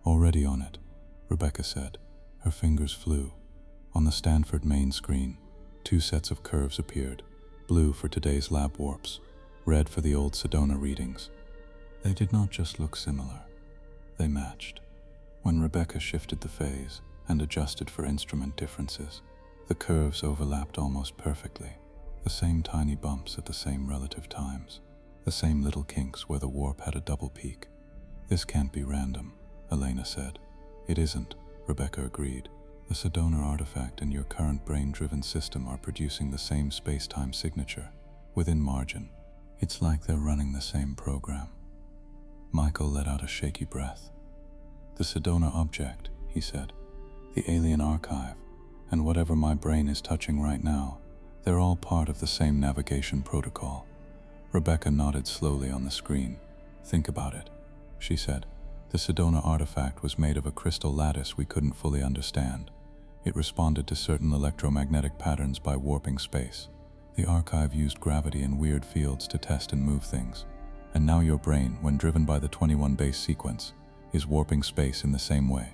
Already on it, Rebecca said. Her fingers flew. On the Stanford main screen, 2 sets of curves appeared. Blue for today's lab warps, red for the old Sedona readings. They did not just look similar. They matched. When Rebecca shifted the phase and adjusted for instrument differences, the curves overlapped almost perfectly, the same tiny bumps at the same relative times. the same little kinks where the warp had a double peak. This can't be random, Elena said. It isn't, Rebecca agreed. The Sedona artifact and your current brain-driven system are producing the same space-time signature, within margin. It's like they're running the same program. Michael let out a shaky breath. The Sedona object, he said, the alien archive, and whatever my brain is touching right now, they're all part of the same navigation protocol. Rebecca nodded slowly on the screen. Think about it, she said. The Sedona artifact was made of a crystal lattice we couldn't fully understand. It responded to certain electromagnetic patterns by warping space. The archive used gravity and weird fields to test and move things. And now your brain, when driven by the 21 base sequence, is warping space in the same way.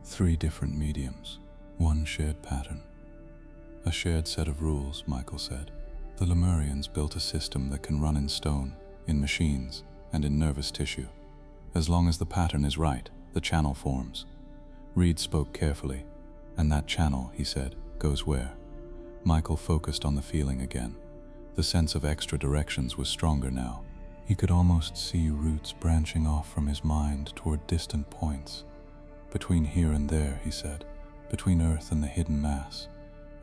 3 different mediums, 1 shared pattern. A shared set of rules, Michael said. The Lemurians built a system that can run in stone, in machines, and in nervous tissue. As long as the pattern is right, the channel forms. Reed spoke carefully. And that channel, he said, goes where? Michael focused on the feeling again. The sense of extra directions was stronger now. He could almost see roots branching off from his mind toward distant points. Between here and there, he said. Between Earth and the hidden mass.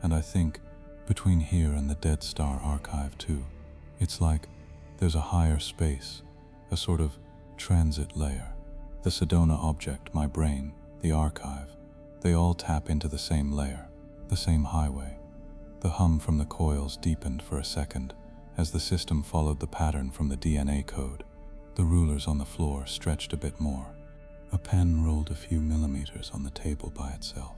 And I think, between here and the Dead Star archive too. It's like there's a higher space, a sort of transit layer. The Sedona object, my brain, the archive, they all tap into the same layer, the same highway. The hum from the coils deepened for a second as the system followed the pattern from the DNA code. The rulers on the floor stretched a bit more. A pen rolled a few millimeters on the table by itself.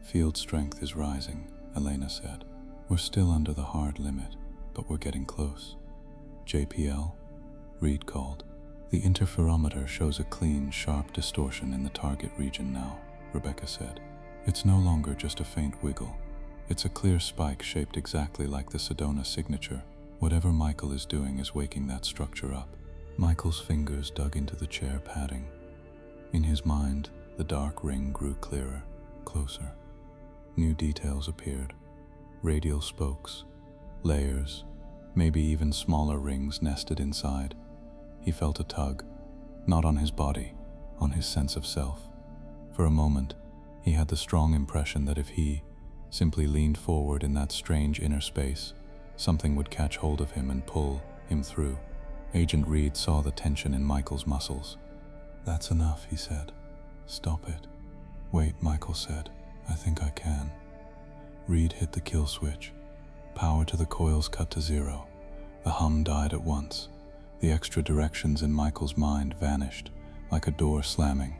Field strength is rising, Elena said. We're still under the hard limit, but we're getting close. JPL? Reed called. The interferometer shows a clean, sharp distortion in the target region now, Rebecca said. It's no longer just a faint wiggle. It's a clear spike shaped exactly like the Sedona signature. Whatever Michael is doing is waking that structure up. Michael's fingers dug into the chair padding. In his mind, the dark ring grew clearer, closer. New details appeared. Radial spokes, layers, maybe even smaller rings nested inside. He felt a tug, not on his body, on his sense of self. For a moment, he had the strong impression that if he simply leaned forward in that strange inner space, something would catch hold of him and pull him through. Agent Reed saw the tension in Michael's muscles. That's enough, he said. Stop it. Wait, Michael said. I think I can. Reed hit the kill switch. Power to the coils cut to 0. The hum died at once. The extra directions in Michael's mind vanished, like a door slamming.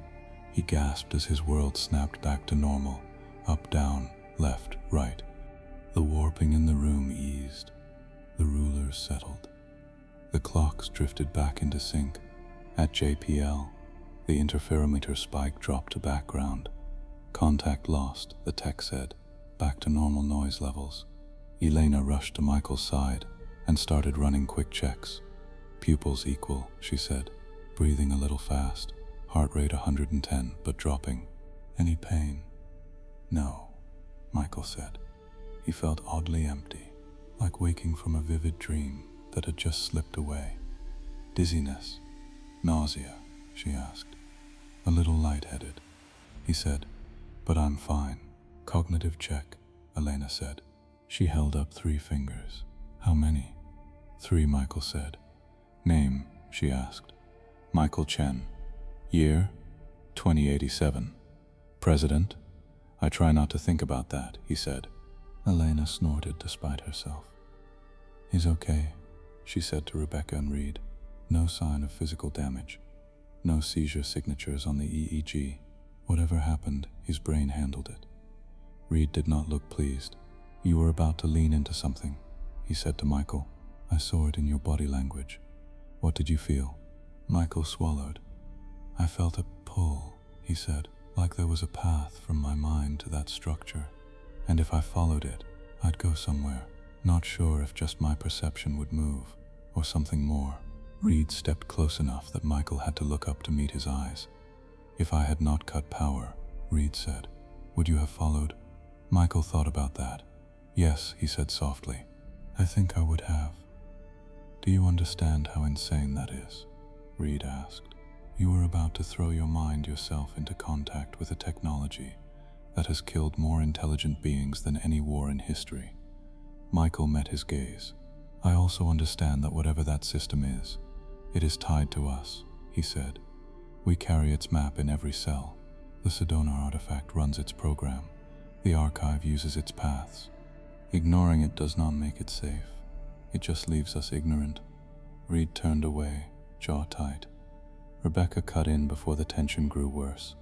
He gasped as his world snapped back to normal, up, down, left, right. The warping in the room eased. The rulers settled. The clocks drifted back into sync. At JPL, the interferometer spike dropped to background. Contact lost, the tech said. Back to normal noise levels. Elena rushed to Michael's side and started running quick checks. Pupils equal, she said, breathing a little fast. Heart rate 110, but dropping. Any pain? No, Michael said. He felt oddly empty, like waking from a vivid dream that had just slipped away. Dizziness? Nausea? She asked. A little lightheaded, he said, but I'm fine. Cognitive check, Elena said. She held up 3 fingers. How many? 3, Michael said. Name, she asked. Michael Chen. Year? 2087. President? I try not to think about that, he said. Elena snorted despite herself. He's okay, she said to Rebecca and Reed. No sign of physical damage. No seizure signatures on the EEG. Whatever happened, his brain handled it. Reed did not look pleased. You were about to lean into something, he said to Michael. I saw it in your body language. What did you feel? Michael swallowed. I felt a pull, he said, like there was a path from my mind to that structure. And if I followed it, I'd go somewhere. Not sure if just my perception would move, or something more. Reed stepped close enough that Michael had to look up to meet his eyes. If I had not cut power, Reed said, would you have followed? Michael thought about that. Yes, he said softly. I think I would have. Do you understand how insane that is? Reed asked. You are about to throw your mind yourself into contact with a technology that has killed more intelligent beings than any war in history. Michael met his gaze. I also understand that whatever that system is, it is tied to us, he said. We carry its map in every cell. The Sedona artifact runs its program. The archive uses its paths. Ignoring it does not make it safe. It just leaves us ignorant. Reed turned away, jaw tight. Rebecca cut in before the tension grew worse.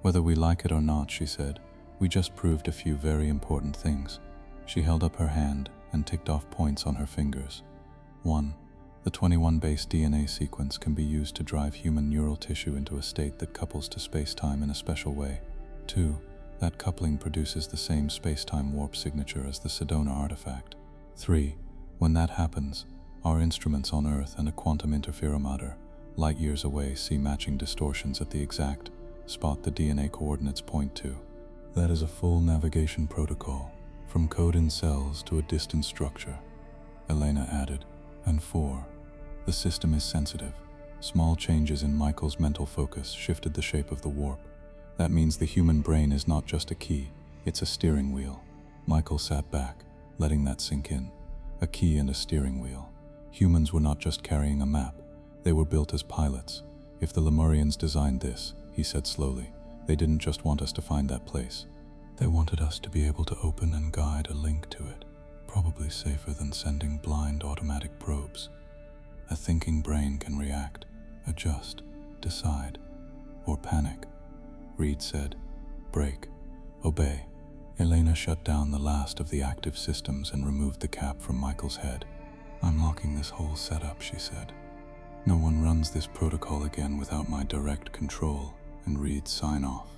Whether we like it or not, she said, we just proved a few very important things. She held up her hand and ticked off points on her fingers. 1. The 21-base DNA sequence can be used to drive human neural tissue into a state that couples to spacetime in a special way. 2. That coupling produces the same spacetime warp signature as the Sedona artifact. 3. When that happens, our instruments on Earth and a quantum interferometer, light years away, see matching distortions at the exact spot the DNA coordinates point to. That is a full navigation protocol, from code in cells to a distant structure, Elena added. And 4. The system is sensitive. Small changes in Michael's mental focus shifted the shape of the warp. That means the human brain is not just a key, it's a steering wheel. Michael sat back, letting that sink in. A key and a steering wheel. Humans were not just carrying a map, they were built as pilots. If the Lemurians designed this, he said slowly, they didn't just want us to find that place. They wanted us to be able to open and guide a link to it, probably safer than sending blind automatic probes. A thinking brain can react, adjust, decide, or panic. Reed said, break, obey. Elena shut down the last of the active systems and removed the cap from Michael's head. I'm locking this whole setup, she said. No one runs this protocol again without my direct control and Reed's sign-off.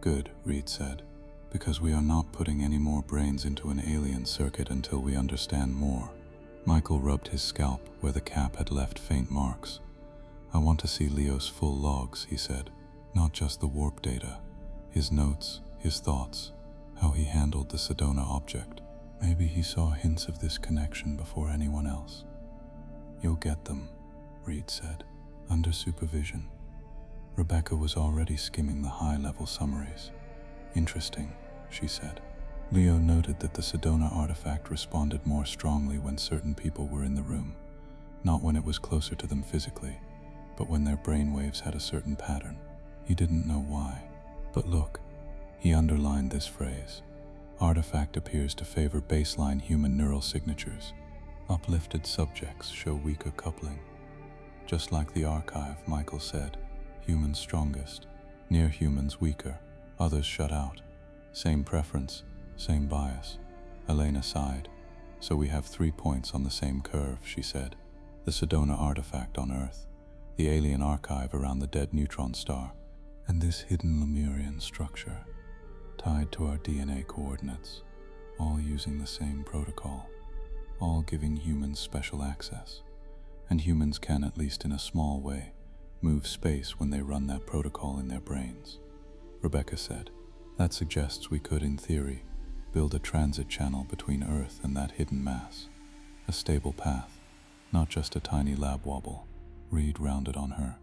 Good, Reed said, because we are not putting any more brains into an alien circuit until we understand more. Michael rubbed his scalp where the cap had left faint marks. I want to see Leo's full logs, he said, not just the warp data, his notes, his thoughts, how he handled the Sedona object. Maybe he saw hints of this connection before anyone else. You'll get them, Reed said, under supervision. Rebecca was already skimming the high-level summaries. Interesting, she said. Leo noted that the Sedona artifact responded more strongly when certain people were in the room, not when it was closer to them physically, but when their brainwaves had a certain pattern. He didn't know why. But look, he underlined this phrase. Artifact appears to favor baseline human neural signatures. Uplifted subjects show weaker coupling. Just like the archive, Michael said, humans strongest, near humans weaker, others shut out. Same preference, same bias. Elena sighed. So we have 3 points on the same curve, she said. The Sedona artifact on Earth, the alien archive around the dead neutron star, and this hidden Lemurian structure, tied to our DNA coordinates, all using the same protocol, all giving humans special access. And humans can, at least in a small way, move space when they run that protocol in their brains. Rebecca said, that suggests we could, in theory, build a transit channel between Earth and that hidden mass. A stable path, not just a tiny lab wobble. Reed rounded on her.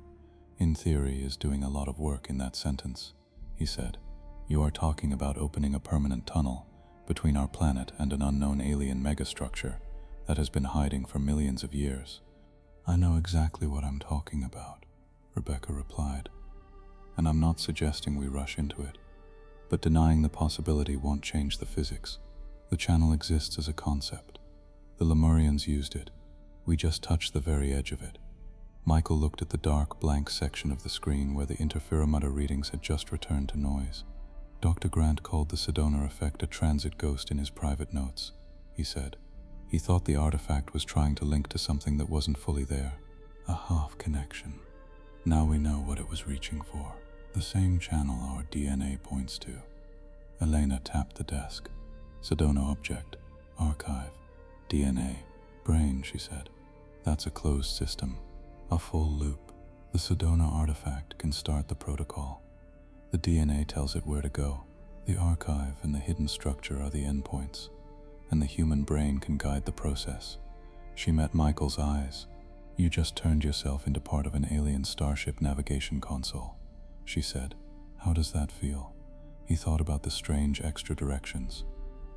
In theory is doing a lot of work in that sentence, he said. You are talking about opening a permanent tunnel between our planet and an unknown alien megastructure that has been hiding for millions of years. I know exactly what I'm talking about, Rebecca replied. And I'm not suggesting we rush into it, but denying the possibility won't change the physics. The channel exists as a concept. The Lemurians used it. We just touched the very edge of it. Michael looked at the dark, blank section of the screen where the interferometer readings had just returned to noise. Dr. Grant called the Sedona effect a transit ghost in his private notes, he said. He thought the artifact was trying to link to something that wasn't fully there. A half connection. Now we know what it was reaching for. The same channel our DNA points to. Elena tapped the desk. Sedona object, archive, DNA, brain, she said. That's a closed system. A full loop. The Sedona artifact can start the protocol. The DNA tells it where to go. The archive and the hidden structure are the endpoints, and the human brain can guide the process, She met Michael's eyes. "You just turned yourself into part of an alien starship navigation console," she said. "How does that feel?" He thought about the strange extra directions,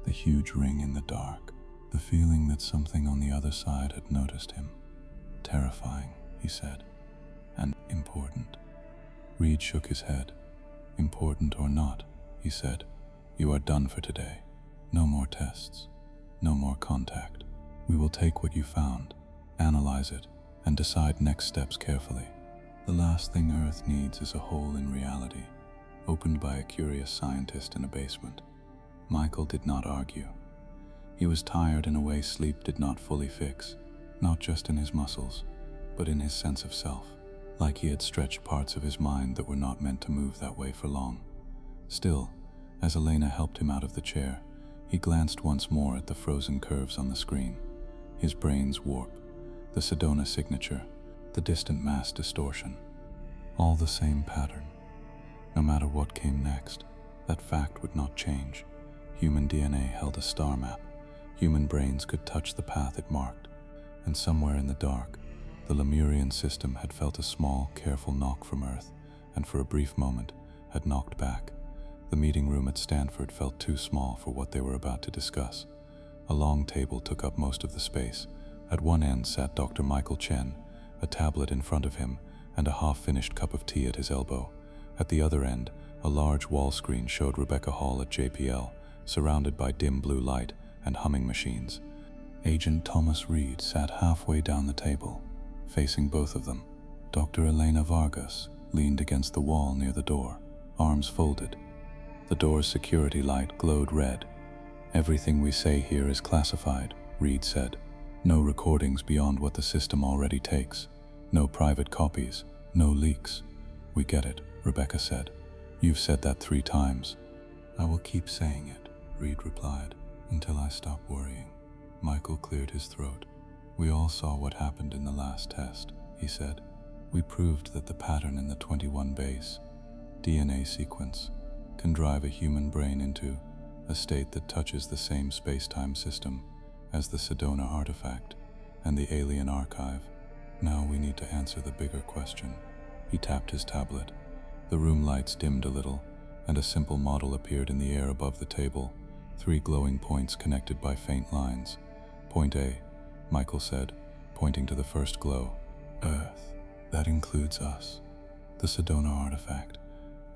the huge ring in the dark, the feeling that something on the other side had noticed him. "Terrifying," he said, "and important." Reed shook his head. "Important or not," he said, "you are done for today. No more tests, no more contact. We will take what you found, analyze it, and decide next steps carefully. The last thing Earth needs is a hole in reality, opened by a curious scientist in a basement." Michael did not argue. He was tired in a way sleep did not fully fix, not just in his muscles, but in his sense of self, like he had stretched parts of his mind that were not meant to move that way for long. Still, as Elena helped him out of the chair, he glanced once more at the frozen curves on the screen. His brain's warp, the Sedona signature, the distant mass distortion. All the same pattern. No matter what came next, that fact would not change. Human DNA held a star map. Human brains could touch the path it marked. And somewhere in the dark, the Lemurian system had felt a small, careful knock from Earth, and for a brief moment had knocked back. The meeting room at Stanford felt too small for what they were about to discuss. A long table took up most of the space. At one end sat Dr. Michael Chen, a tablet in front of him and a half-finished cup of tea at his elbow. At the other end, a large wall screen showed Rebecca Hall at JPL, surrounded by dim blue light and humming machines. Agent Thomas Reed sat halfway down the table, facing both of them. Dr. Elena Vargas leaned against the wall near the door, arms folded. The door's security light glowed red. "Everything we say here is classified," Reed said. "No recordings beyond what the system already takes. No private copies, no leaks." "We get it," Rebecca said. "You've said that 3 times. "I will keep saying it," Reed replied, "until I stop worrying." Michael cleared his throat. "We all saw what happened in the last test," he said. "We proved that the pattern in the 21 base DNA sequence can drive a human brain into a state that touches the same space-time system as the Sedona artifact and the alien archive. Now we need to answer the bigger question." He tapped his tablet. The room lights dimmed a little, and a simple model appeared in the air above the table, 3 glowing points connected by faint lines. "Point A," Michael said, pointing to the first glow. "Earth. That includes us, the Sedona artifact,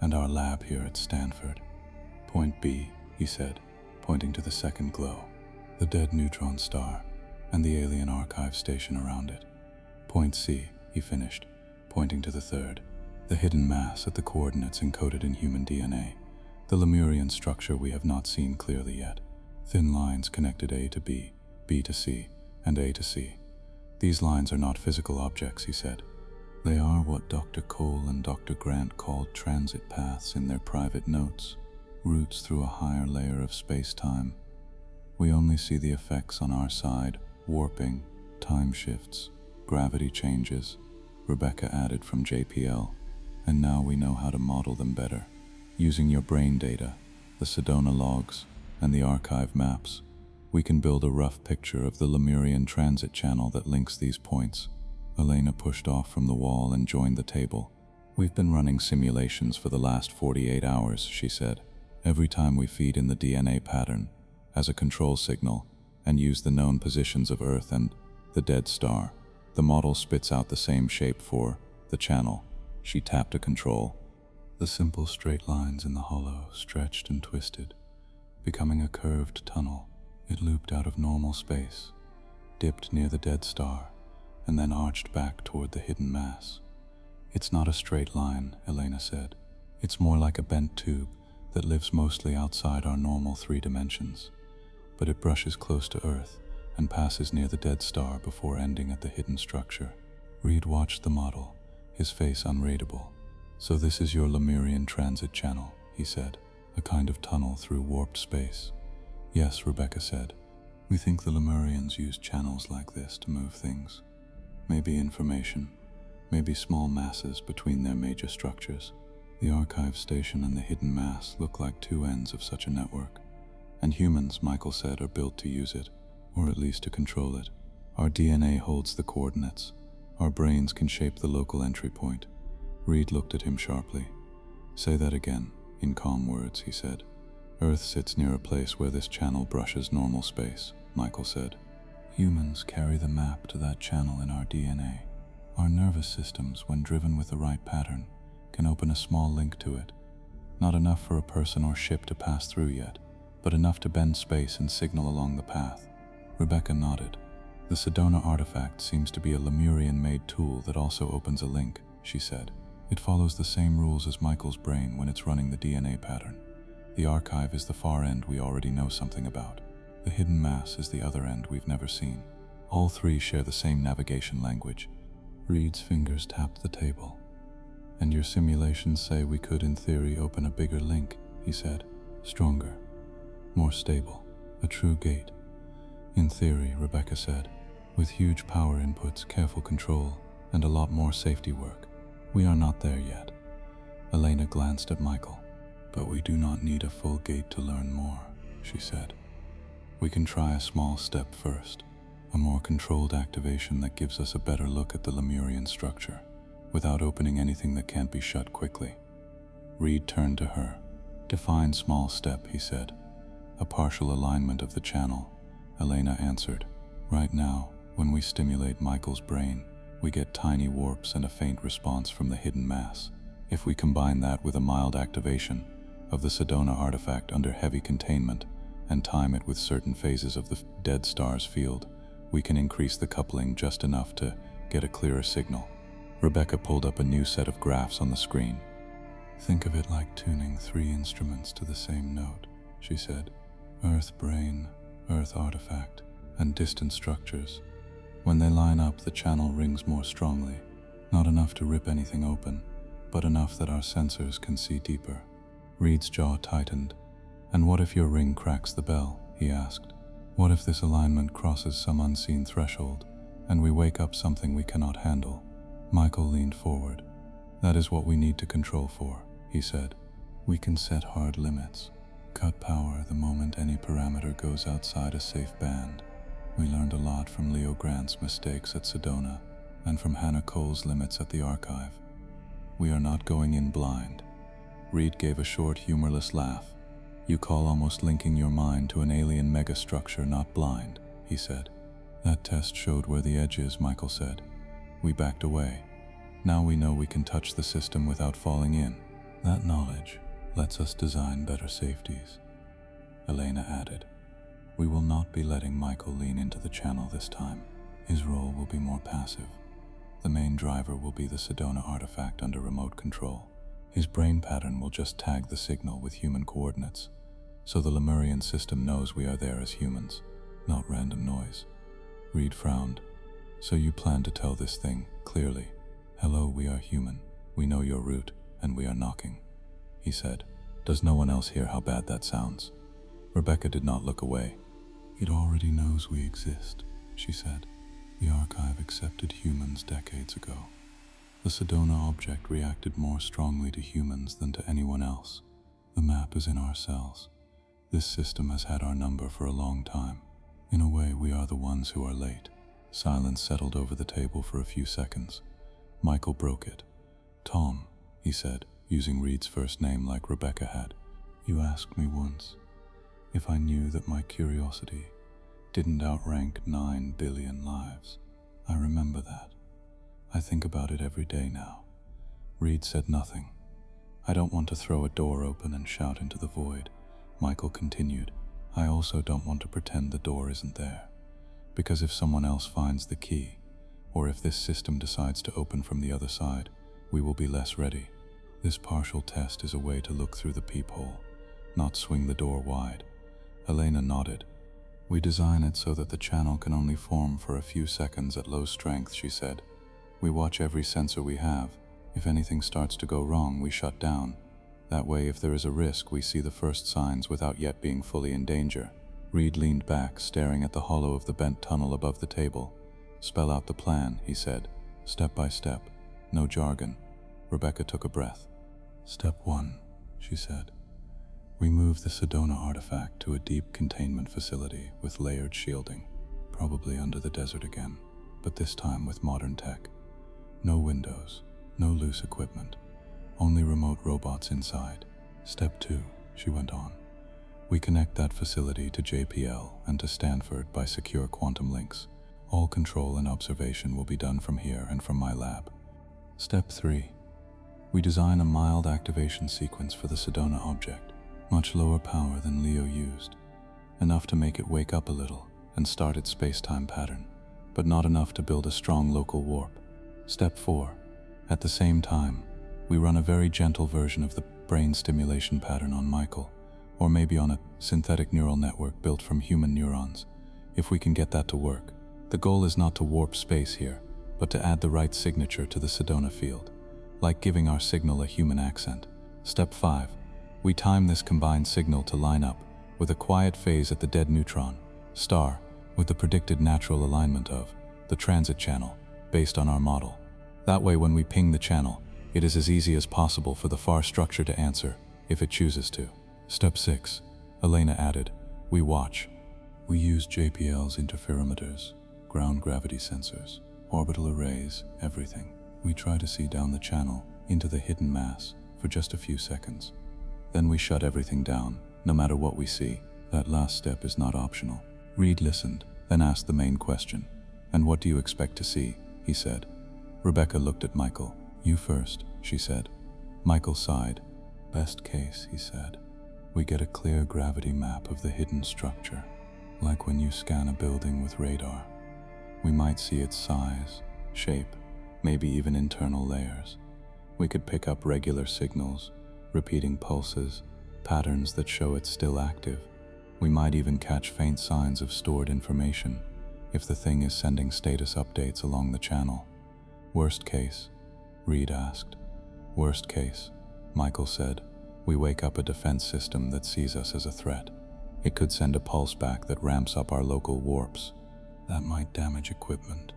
and our lab here at Stanford." "Point B," he said, pointing to the second glow. "The dead neutron star, and the alien archive station around it." "Point C," he finished, pointing to the third. "The hidden mass at the coordinates encoded in human DNA. The Lemurian structure we have not seen clearly yet. Thin lines connected A to B, B to C, and A to C. These lines are not physical objects," he said. "They are what Dr. Cole and Dr. Grant called transit paths in their private notes, routes through a higher layer of space-time. We only see the effects on our side, warping, time shifts, gravity changes," Rebecca added from JPL. "And now we know how to model them better. Using your brain data, the Sedona logs, and the archive maps, we can build a rough picture of the Lemurian transit channel that links these points." Elena pushed off from the wall and joined the table. "We've been running simulations for the last 48 hours, she said. "Every time we feed in the DNA pattern as a control signal and use the known positions of Earth and the dead star, the model spits out the same shape for the channel." She tapped a control. The simple straight lines in the hollow stretched and twisted, becoming a curved tunnel. It looped out of normal space, dipped near the dead star, and then arched back toward the hidden mass. "It's not a straight line," Elena said. "It's more like a bent tube that lives mostly outside our normal 3 dimensions. But it brushes close to Earth and passes near the dead star before ending at the hidden structure." Reed watched the model, his face unreadable. "So this is your Lemurian transit channel," he said, "a kind of tunnel through warped space." "Yes," Rebecca said. "We think the Lemurians used channels like this to move things. Maybe information, maybe small masses between their major structures. The archive station and the hidden mass look like 2 ends of such a network. And humans, Michael said, are built to use it, or at least to control it. Our DNA holds the coordinates. Our brains can shape the local entry point. Reed looked at him sharply. Say that again, in calm words, he said. Earth sits near a place where this channel brushes normal space, Michael said. Humans carry the map to that channel in our DNA. Our nervous systems, when driven with the right pattern, can open a small link to it. Not enough for a person or ship to pass through yet, but enough to bend space and signal along the path. Rebecca nodded. The Sedona artifact seems to be a Lemurian-made tool that also opens a link, she said. It follows the same rules as Michael's brain when it's running the DNA pattern. The archive is the far end we already know something about. The hidden mass is the other end we've never seen. All three share the same navigation language. Reed's fingers tapped the table. And your simulations say we could, in theory, open a bigger link, he said. Stronger, more stable, a true gate. In theory, Rebecca said, with huge power inputs, careful control, and a lot more safety work. We are not there yet. Elena glanced at Michael. But we do not need a full gate to learn more, she said. We can try a small step first, a more controlled activation that gives us a better look at the Lemurian structure, without opening anything that can't be shut quickly. Reed turned to her. Define small step, he said. A partial alignment of the channel, Elena answered. Right now, when we stimulate Michael's brain, we get tiny warps and a faint response from the hidden mass. If we combine that with a mild activation of the Sedona artifact under heavy containment and time it with certain phases of the dead star's field, we can increase the coupling just enough to get a clearer signal. Rebecca pulled up a new set of graphs on the screen. Think of it like tuning three instruments to the same note, she said. Earth brain, Earth artifact, and distant structures. When they line up, the channel rings more strongly. Not enough to rip anything open, but enough that our sensors can see deeper. Reed's jaw tightened. And what if your ring cracks the bell? He asked. What if this alignment crosses some unseen threshold, and we wake up something we cannot handle? Michael leaned forward. That is what we need to control for, he said. We can set hard limits. Cut power the moment any parameter goes outside a safe band. We learned a lot from Leo Grant's mistakes at Sedona, and from Hannah Cole's limits at the archive. We are not going in blind. Reed gave a short, humorless laugh. You call almost linking your mind to an alien megastructure not blind, he said. That test showed where the edge is, Michael said. We backed away. Now we know we can touch the system without falling in. That knowledge lets us design better safeties. Elena added. We will not be letting Michael lean into the channel this time. His role will be more passive. The main driver will be the Sedona artifact under remote control. His brain pattern will just tag the signal with human coordinates, so the Lemurian system knows we are there as humans, not random noise. Reed frowned. So you plan to tell this thing clearly. Hello, we are human. We know your route, and we are knocking, he said. Does no one else hear how bad that sounds? Rebecca did not look away. It already knows we exist, she said. The archive accepted humans decades ago. The Sedona object reacted more strongly to humans than to anyone else. The map is in our cells. This system has had our number for a long time. In a way, we are the ones who are late. Silence settled over the table for a few seconds. Michael broke it. Tom, he said, using Reed's first name like Rebecca had. You asked me once if I knew that my curiosity didn't outrank 9 billion lives. I remember that. I think about it every day now. Reed said nothing. I don't want to throw a door open and shout into the void, Michael continued. I also don't want to pretend the door isn't there. Because if someone else finds the key, or if this system decides to open from the other side, we will be less ready. This partial test is a way to look through the peephole, not swing the door wide. Elena nodded. We design it so that the channel can only form for a few seconds at low strength, she said. We watch every sensor we have. If anything starts to go wrong, we shut down. That way, if there is a risk, we see the first signs without yet being fully in danger. Reed leaned back, staring at the hollow of the bent tunnel above the table. Spell out the plan, he said, step by step. No jargon. Rebecca took a breath. Step 1, she said. We move the Sedona artifact to a deep containment facility with layered shielding. probably under the desert again, but this time with modern tech. No windows, no loose equipment, only remote robots inside. Step 2, she went on. We connect that facility to JPL and to Stanford by secure quantum links. All control and observation will be done from here and from my lab. Step 3. We design a mild activation sequence for the Sedona object, much lower power than Leo used, enough to make it wake up a little and start its space-time pattern, but not enough to build a strong local warp. Step 4. At the same time, we run a very gentle version of the brain stimulation pattern on Michael, or maybe on a synthetic neural network built from human neurons, if we can get that to work. The goal is not to warp space here, but to add the right signature to the Sedona field, like giving our signal a human accent. Step 5. We time this combined signal to line up with a quiet phase at the dead neutron star with the predicted natural alignment of the transit channel based on our model. That way, when we ping the channel, it is as easy as possible for the far structure to answer if it chooses to. Step 6. Elena added, we watch. We use JPL's interferometers, ground gravity sensors, orbital arrays, everything. We try to see down the channel into the hidden mass for just a few seconds. Then we shut everything down, no matter what we see. That last step is not optional. Reed listened, then asked the main question. And what do you expect to see? He said. Rebecca looked at Michael. You first, she said. Michael sighed. Best case, he said. We get a clear gravity map of the hidden structure, like when you scan a building with radar. We might see its size, shape, maybe even internal layers. We could pick up regular signals, repeating pulses, patterns that show it's still active. We might even catch faint signs of stored information if the thing is sending status updates along the channel. Worst case, Reed asked. Worst case, Michael said. We wake up a defense system that sees us as a threat. It could send a pulse back that ramps up our local warps. That might damage equipment,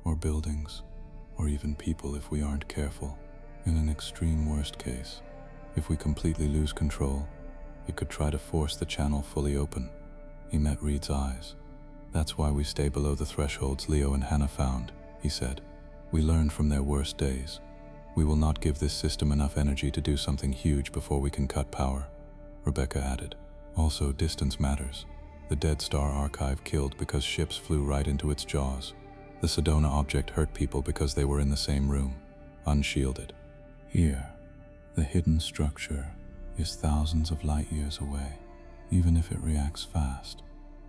or buildings, or even people if we aren't careful. In an extreme worst case, if we completely lose control, it could try to force the channel fully open. He met Reed's eyes. That's why we stay below the thresholds Leo and Hannah found, he said. We learned from their worst days. We will not give this system enough energy to do something huge before we can cut power, Rebecca added. Also, distance matters. The Dead Star archive killed because ships flew right into its jaws. The Sedona object hurt people because they were in the same room, unshielded. Here, the hidden structure is thousands of light years away. Even if it reacts fast,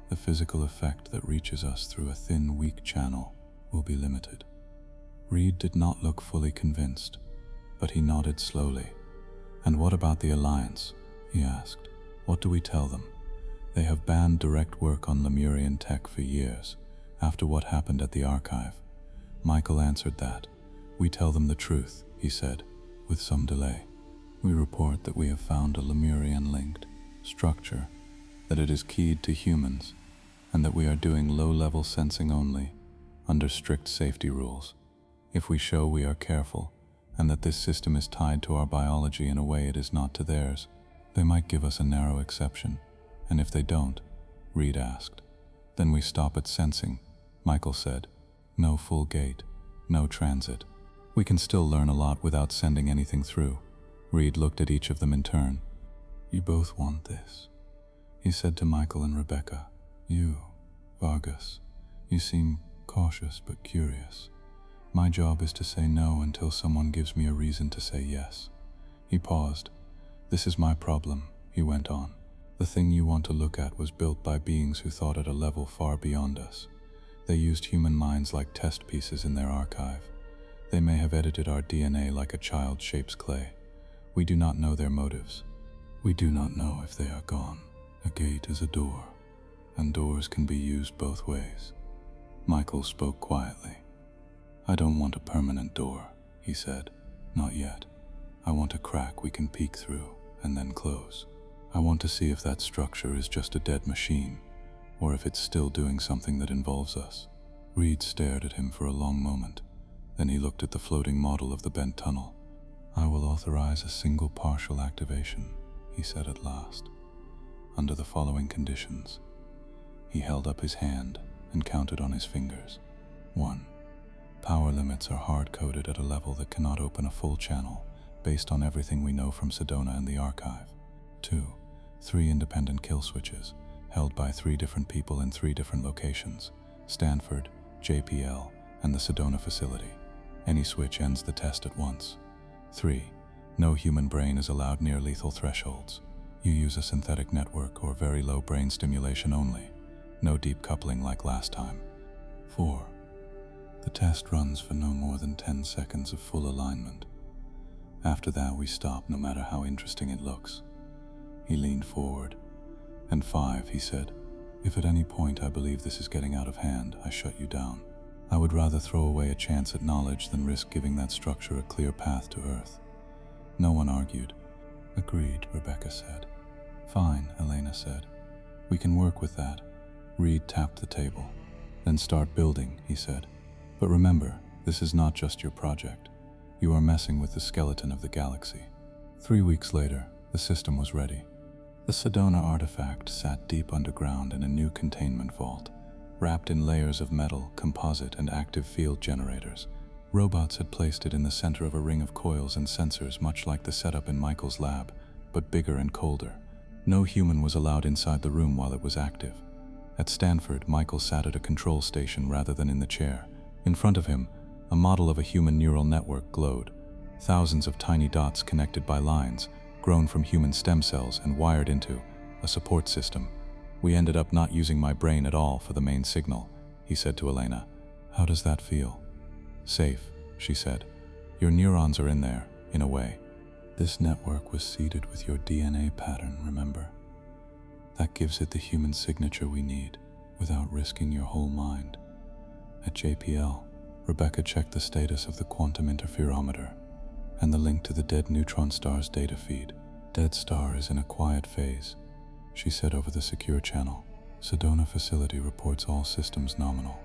the physical effect that reaches us through a thin, weak channel will be limited. Reed did not look fully convinced, but he nodded slowly. And what about the Alliance? He asked. What do we tell them? They have banned direct work on Lemurian tech for years, after what happened at the archive. Michael answered that. We tell them the truth, he said, with some delay. We report that we have found a Lemurian-linked structure, that it is keyed to humans, and that we are doing low-level sensing only, under strict safety rules. If we show we are careful, and that this system is tied to our biology in a way it is not to theirs, they might give us a narrow exception. And if they don't, Reed asked. Then we stop at sensing, Michael said. No full gate, no transit. We can still learn a lot without sending anything through. Reed looked at each of them in turn. You both want this, he said to Michael and Rebecca. You, Vargas, you seem cautious but curious. My job is to say no until someone gives me a reason to say yes. He paused. This is my problem, he went on. The thing you want to look at was built by beings who thought at a level far beyond us. They used human minds like test pieces in their archive. They may have edited our DNA like a child shapes clay. We do not know their motives. We do not know if they are gone. A gate is a door, and doors can be used both ways. Michael spoke quietly. I don't want a permanent door, he said. Not yet. I want a crack we can peek through and then close. I want to see if that structure is just a dead machine, or if it's still doing something that involves us. Reed stared at him for a long moment. Then he looked at the floating model of the bent tunnel. I will authorize a single partial activation, he said at last, under the following conditions. He held up his hand, and counted on his fingers. 1. Power limits are hard-coded at a level that cannot open a full channel, based on everything we know from Sedona and the archive. 2. 3 independent kill switches, held by 3 different people in 3 different locations: Stanford, JPL, and the Sedona facility. Any switch ends the test at once. 3. No human brain is allowed near lethal thresholds. You use a synthetic network or very low brain stimulation only. No deep coupling like last time. 4. The test runs for no more than 10 seconds of full alignment. After that, we stop no matter how interesting it looks. He leaned forward. And 5, he said, if at any point I believe this is getting out of hand, I shut you down. I would rather throw away a chance at knowledge than risk giving that structure a clear path to Earth. No one argued. Agreed, Rebecca said. Fine, Elena said. We can work with that. Reed tapped the table. Then start building, he said. But remember, this is not just your project. You are messing with the skeleton of the galaxy. 3 weeks later, the system was ready. The Sedona artifact sat deep underground in a new containment vault, wrapped in layers of metal, composite, and active field generators. Robots had placed it in the center of a ring of coils and sensors, much like the setup in Michael's lab, but bigger and colder. No human was allowed inside the room while it was active. At Stanford, Michael sat at a control station rather than in the chair. In front of him, a model of a human neural network glowed. Thousands of tiny dots connected by lines, grown from human stem cells and wired into a support system. We ended up not using my brain at all for the main signal, he said to Elena. How does that feel? Safe, she said. Your neurons are in there, in a way. This network was seeded with your DNA pattern, remember? That gives it the human signature we need, without risking your whole mind. At JPL, Rebecca checked the status of the quantum interferometer and the link to the dead neutron star's data feed. Dead star is in a quiet phase, she said over the secure channel. Sedona facility reports all systems nominal.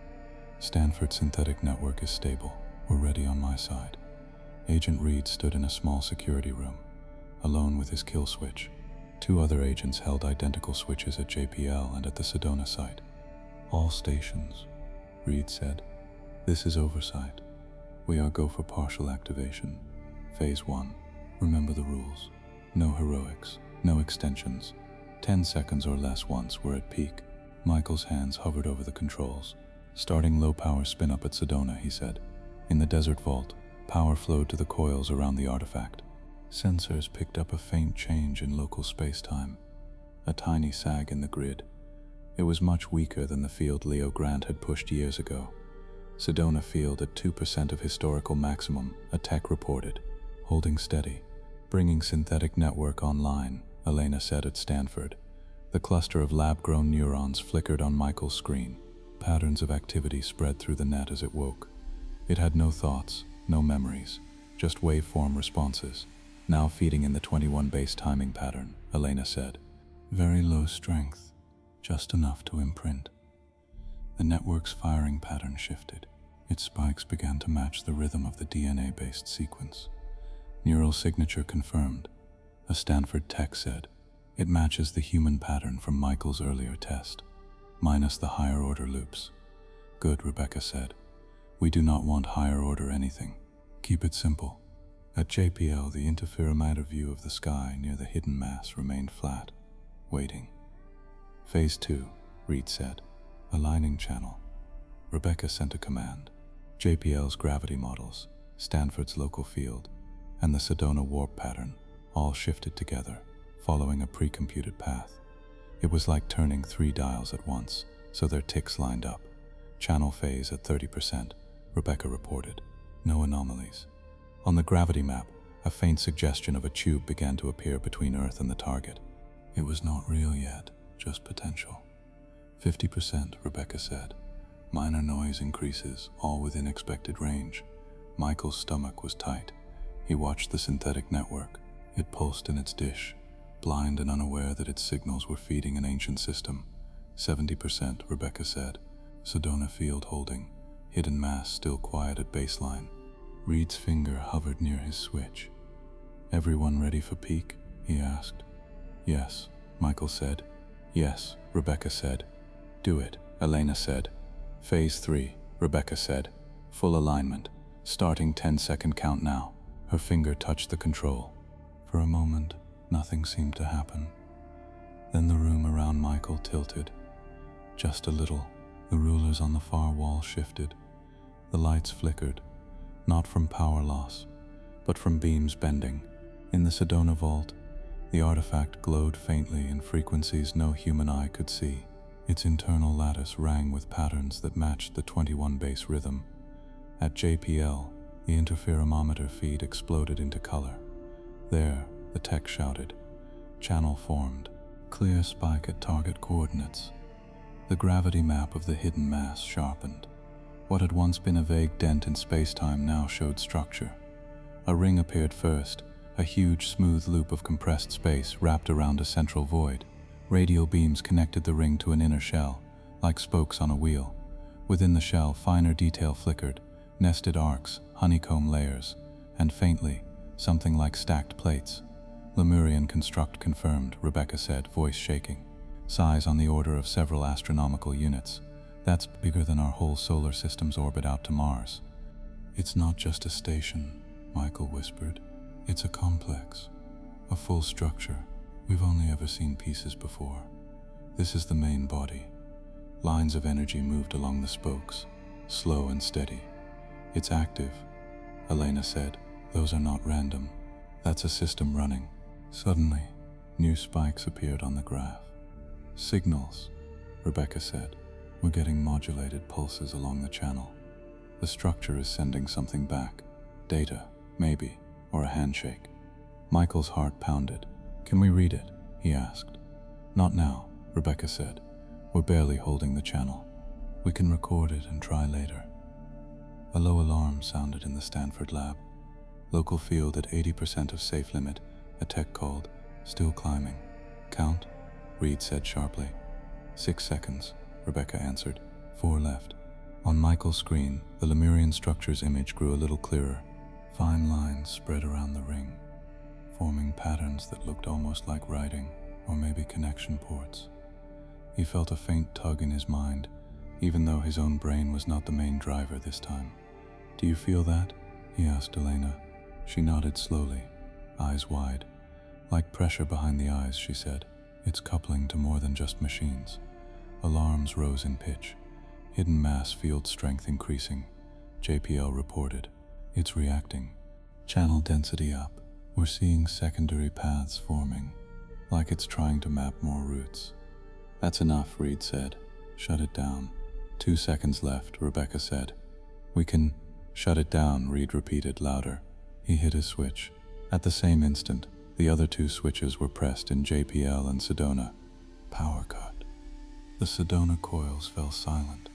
Stanford synthetic network is stable. We're ready on my side. Agent Reed stood in a small security room, alone with his kill switch. 2 other agents held identical switches at JPL and at the Sedona site. All stations, Reed said. This is oversight. We are go for partial activation. Phase 1. Remember the rules. No heroics, no extensions. 10 seconds or less once we're at peak. Michael's hands hovered over the controls. Starting low power spin up at Sedona, he said. In the desert vault, power flowed to the coils around the artifact. Sensors picked up a faint change in local spacetime, a tiny sag in the grid. It was much weaker than the field Leo Grant had pushed years ago. Sedona field at 2% of historical maximum, a tech reported. Holding steady. Bringing synthetic network online, Elena said at Stanford. The cluster of lab-grown neurons flickered on Michael's screen. Patterns of activity spread through the net as it woke. It had no thoughts, no memories, just waveform responses, now feeding in the 21 base timing pattern, Elena said. Very low strength, just enough to imprint. The network's firing pattern shifted. Its spikes began to match the rhythm of the DNA-based sequence. Neural signature confirmed, a Stanford tech said. It matches the human pattern from Michael's earlier test, minus the higher order loops. Good, Rebecca said. We do not want higher order anything. Keep it simple. At JPL, the interferometer view of the sky near the hidden mass remained flat, waiting. Phase 2, Reed said. Aligning channel. Rebecca sent a command. JPL's gravity models, Stanford's local field, and the Sedona warp pattern all shifted together, following a pre-computed path. It was like turning 3 dials at once, so their ticks lined up. Channel phase at 30%, Rebecca reported. No anomalies. On the gravity map, a faint suggestion of a tube began to appear between Earth and the target. It was not real yet, just potential. 50%, Rebecca said. Minor noise increases, all within expected range. Michael's stomach was tight. He watched the synthetic network. It pulsed in its dish, blind and unaware that its signals were feeding an ancient system. 70%, Rebecca said. Sedona field holding. Hidden mass still quiet at baseline. Reed's finger hovered near his switch. Everyone ready for peak? He asked. Yes, Michael said. Yes, Rebecca said. Do it, Elena said. Phase 3, Rebecca said. Full alignment. Starting 10-second count now. Her finger touched the control. For a moment, nothing seemed to happen. Then the room around Michael tilted. Just a little. The rulers on the far wall shifted. The lights flickered, not from power loss, but from beams bending. In the Sedona vault, the artifact glowed faintly in frequencies no human eye could see. Its internal lattice rang with patterns that matched the 21 base rhythm. At JPL, the interferometer feed exploded into color. There, the tech shouted. Channel formed. Clear spike at target coordinates. The gravity map of the hidden mass sharpened. What had once been a vague dent in spacetime now showed structure. A ring appeared first, a huge smooth loop of compressed space wrapped around a central void. Radio beams connected the ring to an inner shell, like spokes on a wheel. Within the shell, finer detail flickered, nested arcs, honeycomb layers, and faintly, something like stacked plates. Lemurian construct confirmed, Rebecca said, voice shaking. Size on the order of several astronomical units. That's bigger than our whole solar system's orbit out to Mars. It's not just a station, Michael whispered. It's a complex, a full structure. We've only ever seen pieces before. This is the main body. Lines of energy moved along the spokes, slow and steady. It's active, Elena said. Those are not random. That's a system running. Suddenly, new spikes appeared on the graph. Signals, Rebecca said. We're getting modulated pulses along the channel. The structure is sending something back. Data, maybe, or a handshake. Michael's heart pounded. Can we read it? He asked. Not now, Rebecca said. We're barely holding the channel. We can record it and try later. A low alarm sounded in the Stanford lab. Local field at 80% of safe limit, a tech called. Still climbing. Count? Reed said sharply. 6 seconds, Rebecca answered. 4 left. On Michael's screen, the Lemurian structure's image grew a little clearer. Fine lines spread around the ring, forming patterns that looked almost like writing, or maybe connection ports. He felt a faint tug in his mind, even though his own brain was not the main driver this time. Do you feel that? He asked Elena. She nodded slowly, eyes wide. Like pressure behind the eyes, she said. It's coupling to more than just machines. Alarms rose in pitch. Hidden mass field strength increasing. JPL reported. It's reacting. Channel density up. We're seeing secondary paths forming, like it's trying to map more routes. That's enough, Reed said. Shut it down. 2 seconds left, Rebecca said. We can shut it down, Reed repeated louder. He hit his switch. At the same instant, the other 2 switches were pressed in JPL and Sedona. Power cut. The Sedona coils fell silent.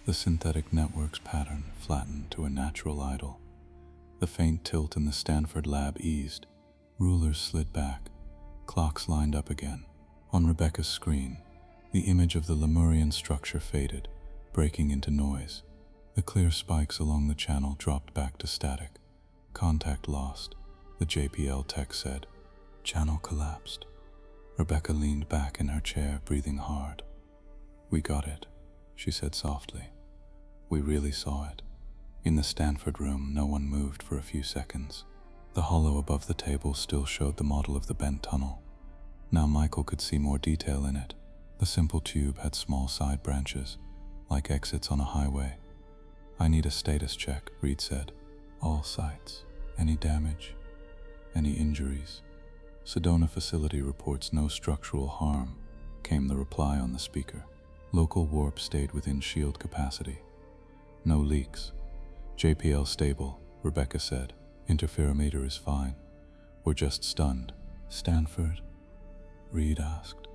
The synthetic network's pattern flattened to a natural idle. The faint tilt in the Stanford lab eased. Rulers slid back. Clocks lined up again. On Rebecca's screen, the image of the Lemurian structure faded, breaking into noise. The clear spikes along the channel dropped back to static. Contact lost, the JPL tech said. Channel collapsed. Rebecca leaned back in her chair, breathing hard. We got it, she said softly. We really saw it. In the Stanford room, no one moved for a few seconds. The hollow above the table still showed the model of the bent tunnel. Now Michael could see more detail in it. The simple tube had small side branches, like exits on a highway. I need a status check, Reed said. All sites. Any damage? Any injuries? Sedona facility reports no structural harm, came the reply on the speaker. Local warp stayed within shield capacity. No leaks. JPL stable, Rebecca said. Interferometer is fine. We're just stunned. Stanford? Reed asked.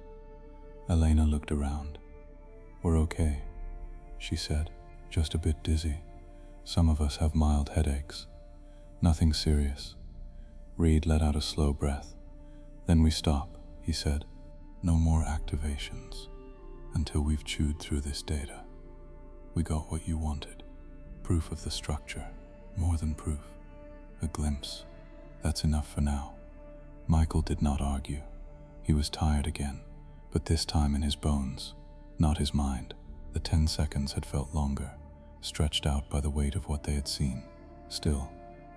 Elena looked around. We're okay, she said. Just a bit dizzy. Some of us have mild headaches. Nothing serious. Reed let out a slow breath. Then we stop, he said. No more activations until we've chewed through this data. We got what you wanted. Proof of the structure. More than proof. A glimpse. That's enough for now. Michael did not argue. He was tired again, but this time in his bones, not his mind. The 10 seconds had felt longer, stretched out by the weight of what they had seen. Still,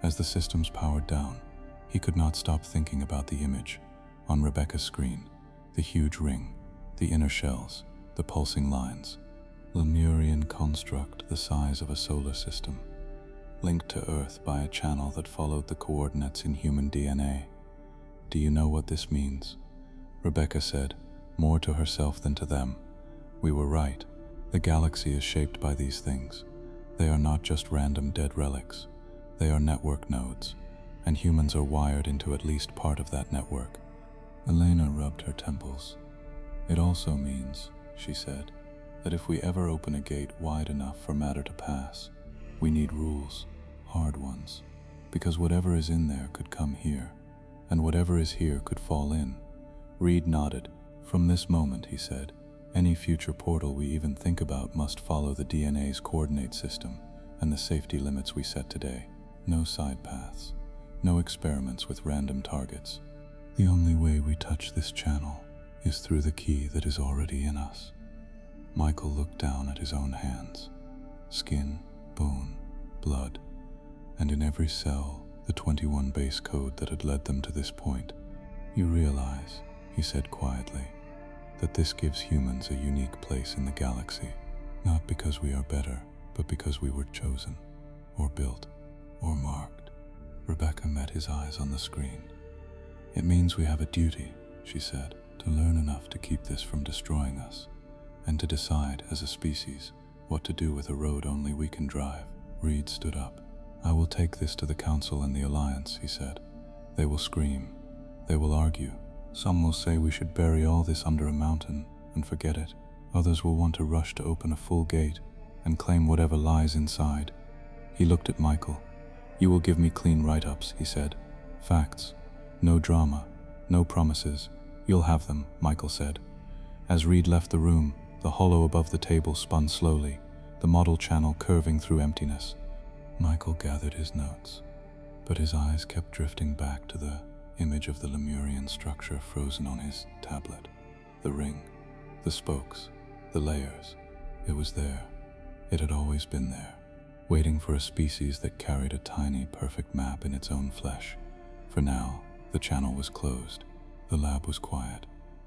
as the systems powered down, he could not stop thinking about the image on Rebecca's screen, the huge ring, the inner shells, the pulsing lines. Lemurian construct the size of a solar system, linked to Earth by a channel that followed the coordinates in human DNA. "Do you know what this means?" Rebecca said, more to herself than to them. "We were right. The galaxy is shaped by these things. They are not just random dead relics. They are network nodes, and humans are wired into at least part of that network." Elena rubbed her temples. "It also means," she said, "that if we ever open a gate wide enough for matter to pass, we need rules, hard ones, because whatever is in there could come here, and whatever is here could fall in." Reed nodded. "From this moment," he said, "any future portal we even think about must follow the DNA's coordinate system and the safety limits we set today. No side paths, no experiments with random targets. The only way we touch this channel is through the key that is already in us." Michael looked down at his own hands. Skin, bone, blood, and in every cell, the 21 base code that had led them to this point. "You realize," he said quietly, "that this gives humans a unique place in the galaxy, not because we are better, but because we were chosen, or built, or marked." Rebecca met his eyes on the screen. "It means we have a duty," she said, "to learn enough to keep this from destroying us, and to decide, as a species, what to do with a road only we can drive." Reed stood up. "I will take this to the Council and the Alliance," he said. "They will scream. They will argue. Some will say we should bury all this under a mountain and forget it. Others will want to rush to open a full gate and claim whatever lies inside." He looked at Michael. "You will give me clean write-ups," he said. "Facts. No drama. No promises. You'll have them," Michael said. As Reed left the room, the hollow above the table spun slowly, the model channel curving through emptiness. Michael gathered his notes, but his eyes kept drifting back to the image of the Lemurian structure frozen on his tablet. The ring, the spokes, the layers. It was there. It had always been there, waiting for a species that carried a tiny, perfect map in its own flesh. For now, the channel was closed. The lab was quiet.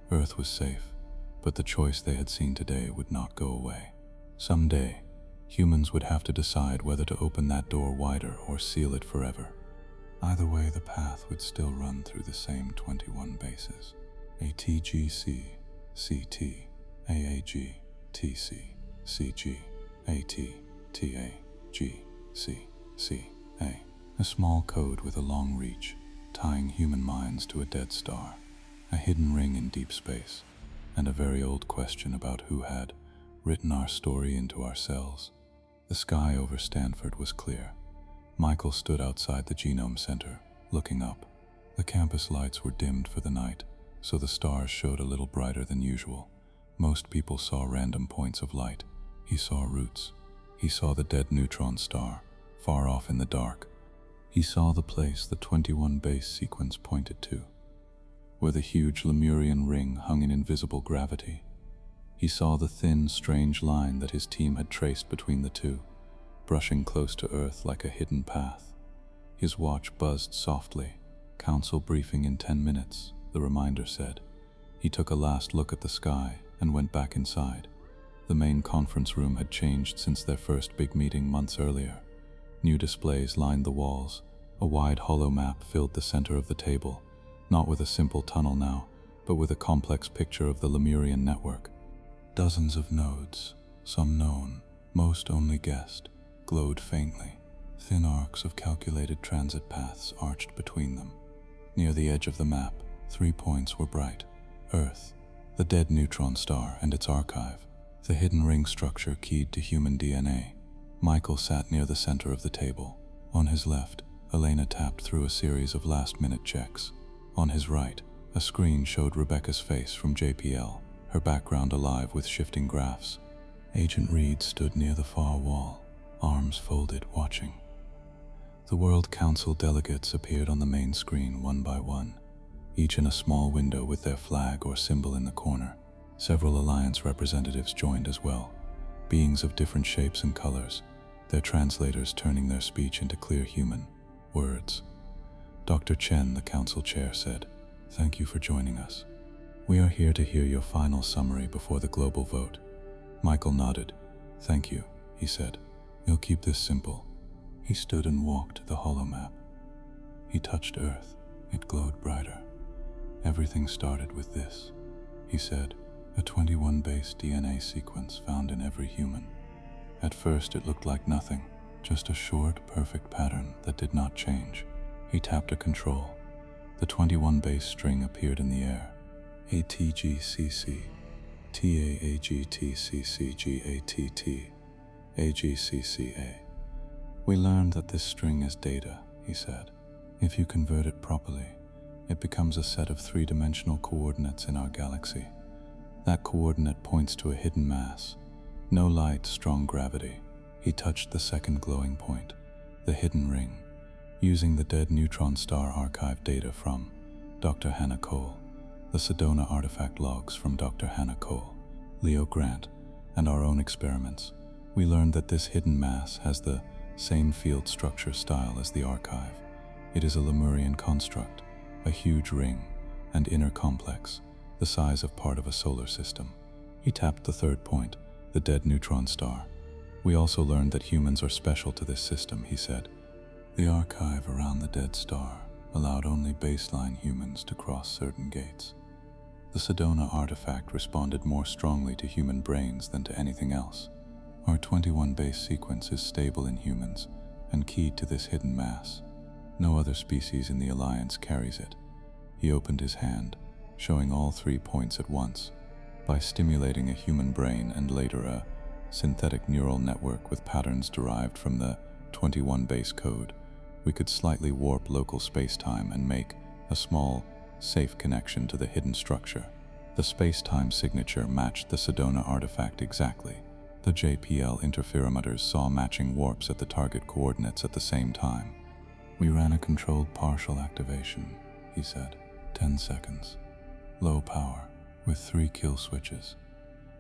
Earth was safe, but the choice they had seen today would not go away. Someday, humans would have to decide whether to open that door wider or seal it forever. Either way, the path would still run through the same 21 bases. ATGC, CT, AAG, TC, CG, AT, TA, G, C, C, A. A small code with a long reach, tying human minds to a dead star, a hidden ring in deep space, and a very old question about who had written our story into our cells. The sky over Stanford was clear. Michael stood outside the Genome Center, looking up. The campus lights were dimmed for the night, so the stars showed a little brighter than usual. Most people saw random points of light. He saw roots. He saw the dead neutron star, far off in the dark. He saw the place the 21 base sequence pointed to, where the huge Lemurian ring hung in invisible gravity. He saw the thin, strange line that his team had traced between the two, brushing close to Earth like a hidden path. His watch buzzed softly. "Council briefing in 10 minutes, the reminder said. He took a last look at the sky and went back inside. The main conference room had changed since their first big meeting months earlier. New displays lined the walls. A wide hollow map filled the center of the table, not with a simple tunnel now, but with a complex picture of the Lemurian network. Dozens of nodes, some known, most only guessed, glowed faintly. Thin arcs of calculated transit paths arched between them. Near the edge of the map, 3 points were bright. Earth, the dead neutron star and its archive, the hidden ring structure keyed to human DNA. Michael sat near the center of the table. On his left, Elena tapped through a series of last-minute checks. On his right, a screen showed Rebecca's face from JPL, her background alive with shifting graphs. Agent Reed stood near the far wall, arms folded, watching. The World Council delegates appeared on the main screen one by one, each in a small window with their flag or symbol in the corner. Several Alliance representatives joined as well. beings of different shapes and colors, their translators turning their speech into clear human words. Dr. Chen, the council chair, said, "Thank you for joining us. We are here to hear your final summary before the global vote." Michael nodded. "Thank you," he said. "You'll keep this simple." He stood and walked to the holomap. He touched Earth. It glowed brighter. "Everything started with this," he said, "a 21-base DNA sequence found in every human. At first it looked like nothing, just a short, perfect pattern that did not change." He tapped a control. The 21-base string appeared in the air. ATGCC, TAAGTCCGATT, AGCCA. "We learned that this string is data," he said. "If you convert it properly, it becomes a set of three-dimensional coordinates in our galaxy. That coordinate points to a hidden mass. No light, strong gravity." He touched the second glowing point, the hidden ring, using the dead neutron star archive data from Dr. Hannah Cole, the Sedona artifact logs from Dr. Hannah Cole, Leo Grant, and our own experiments. We learned that this hidden mass has the same field structure style as the archive. It is a Lemurian construct, a huge ring and inner complex, the size of part of a solar system. He tapped the third point, the dead neutron star. "We also learned that humans are special to this system," he said. "The archive around the dead star allowed only baseline humans to cross certain gates. The Sedona artifact responded more strongly to human brains than to anything else. Our 21-base sequence is stable in humans and keyed to this hidden mass. No other species in the Alliance carries it." He opened his hand, showing all 3 points at once. By stimulating a human brain and later a synthetic neural network with patterns derived from the 21-base code, we could slightly warp local spacetime and make a small, safe connection to the hidden structure. The spacetime signature matched the Sedona artifact exactly. The JPL interferometers saw matching warps at the target coordinates at the same time. "We ran a controlled partial activation," he said. 10 seconds. Low power, with 3 kill switches.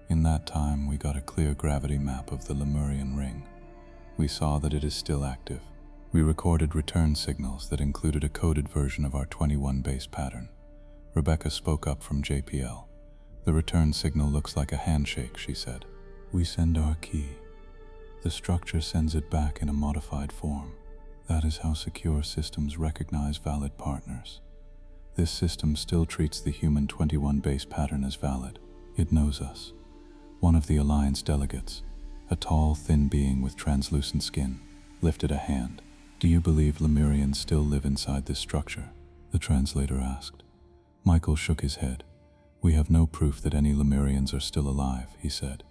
In that time, we got a clear gravity map of the Lemurian ring. We saw that it is still active. We recorded return signals that included a coded version of our 21-base pattern. Rebecca spoke up from JPL. "The return signal looks like a handshake," she said. "We send our key. The structure sends it back in a modified form. That is how secure systems recognize valid partners. This system still treats the human 21-base pattern as valid. It knows us." One of the Alliance delegates, a tall, thin being with translucent skin, lifted a hand. "Do you believe Lemurians still live inside this structure?" the translator asked. Michael shook his head. "We have no proof that any Lemurians are still alive," he said.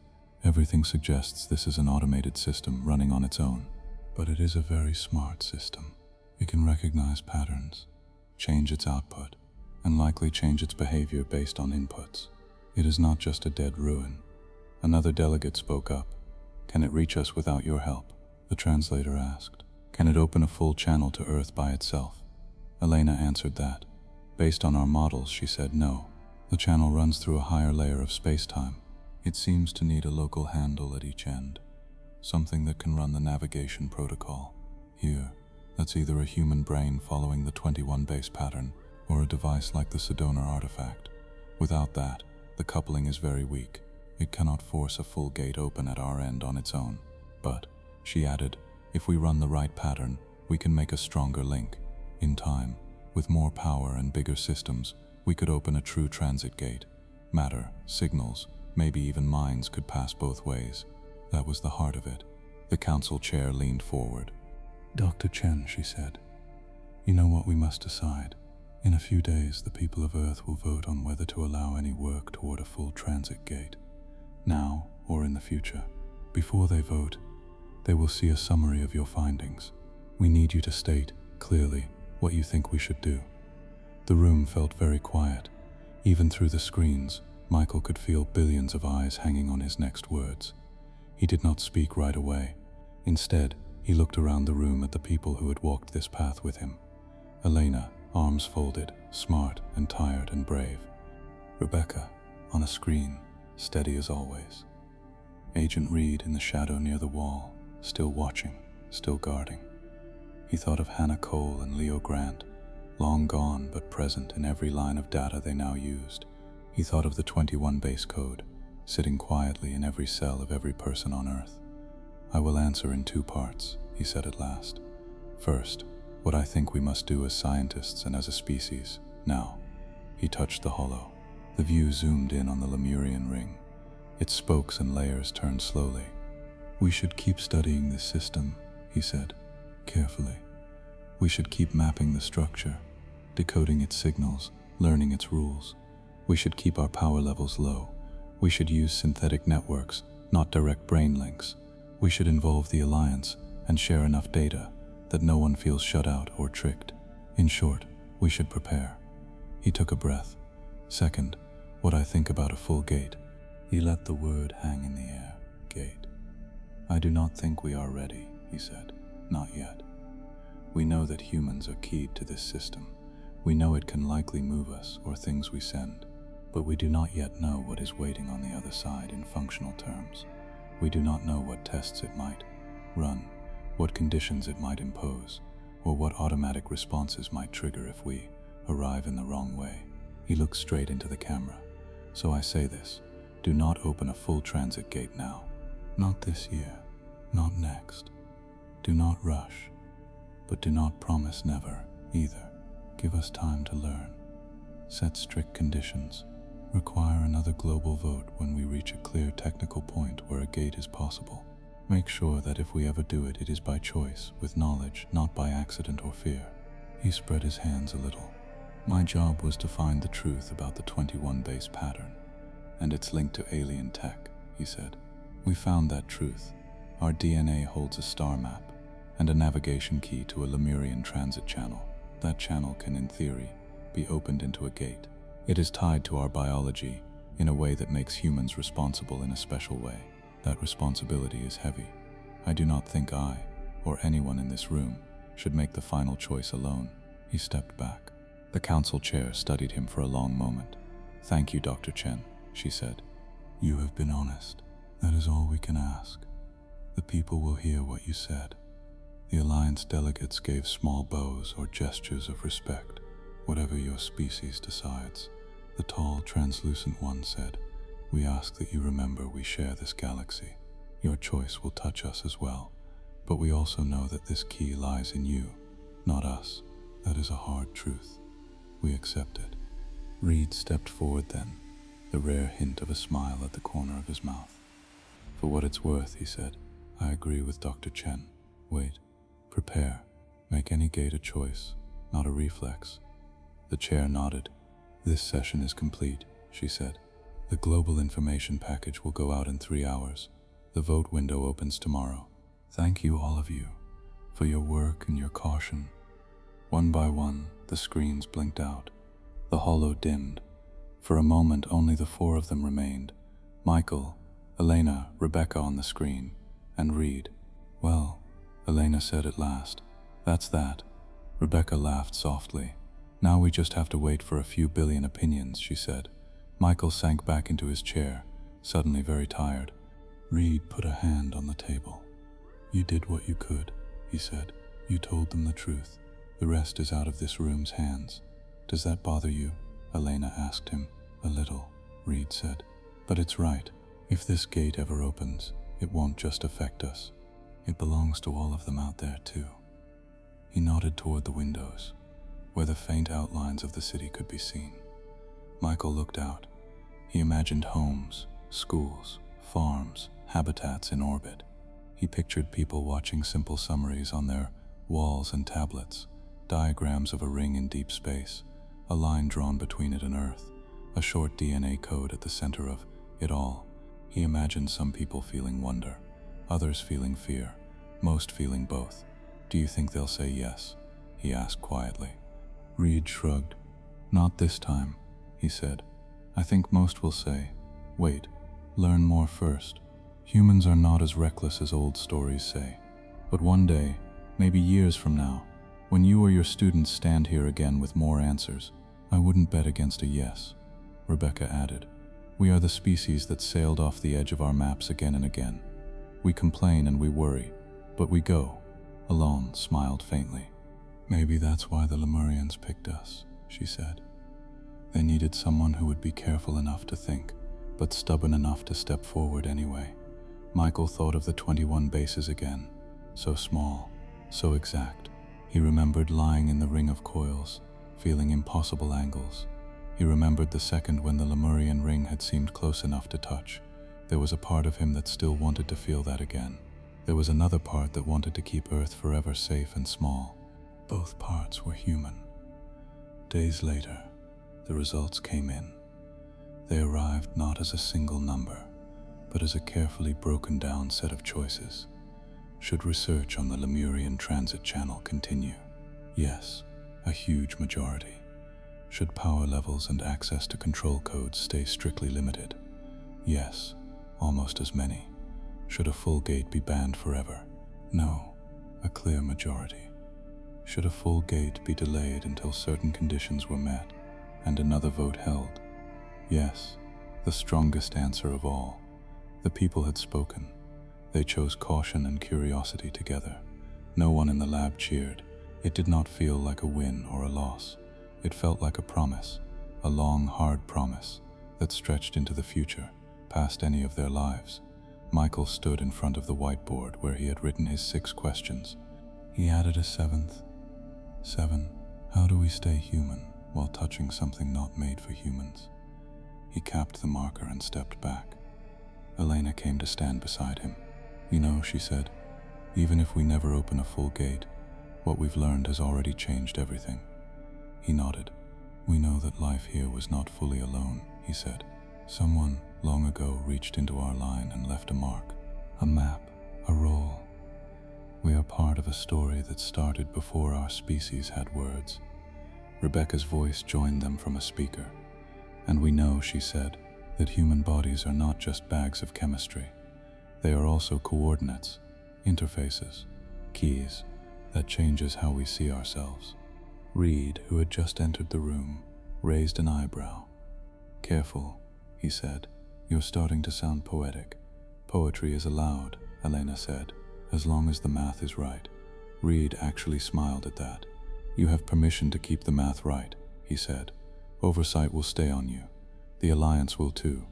"Everything suggests this is an automated system running on its own. But it is a very smart system. It can recognize patterns, change its output, and likely change its behavior based on inputs. It is not just a dead ruin." Another delegate spoke up. "Can it reach us without your help?" the translator asked. "Can it open a full channel to Earth by itself?" Elena answered that. "Based on our models," she said, "no. The channel runs through a higher layer of space-time. It seems to need a local handle at each end, something that can run the navigation protocol. Here, that's either a human brain following the 21-base pattern or a device like the Sedona artifact. Without that, the coupling is very weak. It cannot force a full gate open at our end on its own. But," she added, "if we run the right pattern, we can make a stronger link. In time, with more power and bigger systems, we could open a true transit gate. Matter, signals, maybe even minds could pass both ways." That was the heart of it. The council chair leaned forward. "Dr. Chen," she said, "you know what we must decide. In a few days, the people of Earth will vote on whether to allow any work toward a full transit gate, now or in the future. Before they vote, they will see a summary of your findings. We need you to state, clearly, what you think we should do." The room felt very quiet. Even through the screens, Michael could feel billions of eyes hanging on his next words. He did not speak right away. Instead, he looked around the room at the people who had walked this path with him. Elena, arms folded, smart and tired and brave. Rebecca, on a screen, steady as always. Agent Reed in the shadow near the wall, still watching, still guarding. He thought of Hannah Cole and Leo Grant, long gone but present in every line of data they now used. He thought of the 21 base code, sitting quietly in every cell of every person on Earth. "I will answer in 2 parts," he said at last. "First, what I think we must do as scientists and as a species, now." He touched the hollow. The view zoomed in on the Lemurian ring. Its spokes and layers turned slowly. "We should keep studying this system," he said, carefully. "We should keep mapping the structure, decoding its signals, learning its rules. We should keep our power levels low. We should use synthetic networks, not direct brain links. We should involve the Alliance and share enough data that no one feels shut out or tricked. In short, we should prepare." He took a breath. "Second, what I think about a full gate." He let the word hang in the air. Gate. "I do not think we are ready," he said. "Not yet. We know that humans are keyed to this system. We know it can likely move us or things we send, but we do not yet know what is waiting on the other side in functional terms. We do not know what tests it might run, what conditions it might impose, or what automatic responses might trigger if we arrive in the wrong way." He looked straight into the camera. "So I say this, do not open a full transit gate now. Not this year, not next. Do not rush, but do not promise never either. Give us time to learn. Set strict conditions. Require another global vote when we reach a clear technical point where a gate is possible. Make sure that if we ever do it, it is by choice, with knowledge, not by accident or fear." He spread his hands a little. "My job was to find the truth about the 21 base pattern and its link to alien tech," he said. "We found that truth. Our DNA holds a star map and a navigation key to a Lemurian transit channel. That channel can, in theory, be opened into a gate. It is tied to our biology in a way that makes humans responsible in a special way. That responsibility is heavy. I do not think I, or anyone in this room, should make the final choice alone." He stepped back. The council chair studied him for a long moment. "Thank you, Dr. Chen," she said. "You have been honest. That is all we can ask. The people will hear what you said." The Alliance delegates gave small bows or gestures of respect, "Whatever your species decides." The tall, translucent one said, "We ask that you remember we share this galaxy. Your choice will touch us as well, but we also know that this key lies in you, not us. That is a hard truth. We accept it." Reed stepped forward then, the rare hint of a smile at the corner of his mouth. "For what it's worth," he said, "I agree with Dr. Chen. Wait. Prepare. Make any gate a choice, not a reflex." The chair nodded. "This session is complete," she said. "The global information package will go out in 3 hours. The vote window opens tomorrow. Thank you, all of you, for your work and your caution." One by one, the screens blinked out. The hollow dimmed. For a moment, only the 4 of them remained. Michael, Elena, Rebecca on the screen, and Reed. "Well," Elena said at last, "that's that." Rebecca laughed softly. "Now we just have to wait for a few billion opinions," she said. Michael sank back into his chair, suddenly very tired. Reed put a hand on the table. "You did what you could," he said. "You told them the truth. The rest is out of this room's hands." "Does that bother you?" Elena asked him. "A little," Reed said. "But it's right. If this gate ever opens, it won't just affect us. It belongs to all of them out there too." He nodded toward the windows, where the faint outlines of the city could be seen. Michael looked out. He imagined homes, schools, farms, habitats in orbit. He pictured people watching simple summaries on their walls and tablets, diagrams of a ring in deep space, a line drawn between it and Earth, a short DNA code at the center of it all. He imagined some people feeling wonder, others feeling fear, most feeling both. "Do you think they'll say yes?" he asked quietly. Reed shrugged. "Not this time," he said. "I think most will say, wait, learn more first. Humans are not as reckless as old stories say. But one day, maybe years from now, when you or your students stand here again with more answers, I wouldn't bet against a yes," Rebecca added. We are the species that sailed off the edge of our maps again and again. We complain and we worry, but we go. Alone smiled faintly. Maybe that's why the Lemurians picked us, she said. They needed someone who would be careful enough to think, but stubborn enough to step forward anyway. Michael thought of the 21 bases again, so small, so exact. He remembered lying in the ring of coils, feeling impossible angles. He remembered the second when the Lemurian ring had seemed close enough to touch. There was a part of him that still wanted to feel that again. There was another part that wanted to keep Earth forever safe and small. Both parts were human. Days later, the results came in. They arrived not as a single number, but as a carefully broken down set of choices. Should research on the Lemurian transit channel continue? Yes, a huge majority. Should power levels and access to control codes stay strictly limited? Yes, almost as many. Should a full gate be banned forever? No, a clear majority. Should a full gate be delayed until certain conditions were met and another vote held? Yes, the strongest answer of all. The people had spoken. They chose caution and curiosity together. No one in the lab cheered. It did not feel like a win or a loss. It felt like a promise, a long, hard promise that stretched into the future, past any of their lives. Michael stood in front of the whiteboard where he had written his 6 questions. He added a 7th. 7. How do we stay human while touching something not made for humans? He capped the marker and stepped back. Elena came to stand beside him. You know, she said, even if we never open a full gate, what we've learned has already changed everything. He nodded. We know that life here was not fully alone, he said. Someone long ago reached into our line and left a mark, a map, a role. We are part of a story that started before our species had words. Rebecca's voice joined them from a speaker. And we know, she said, that human bodies are not just bags of chemistry. They are also coordinates, interfaces, keys that changes how we see ourselves. Reed, who had just entered the room, raised an eyebrow. Careful, he said. You're starting to sound poetic. Poetry is allowed, Elena said, as long as the math is right. Reed actually smiled at that. You have permission to keep the math right, he said. Oversight will stay on you. The Alliance will too.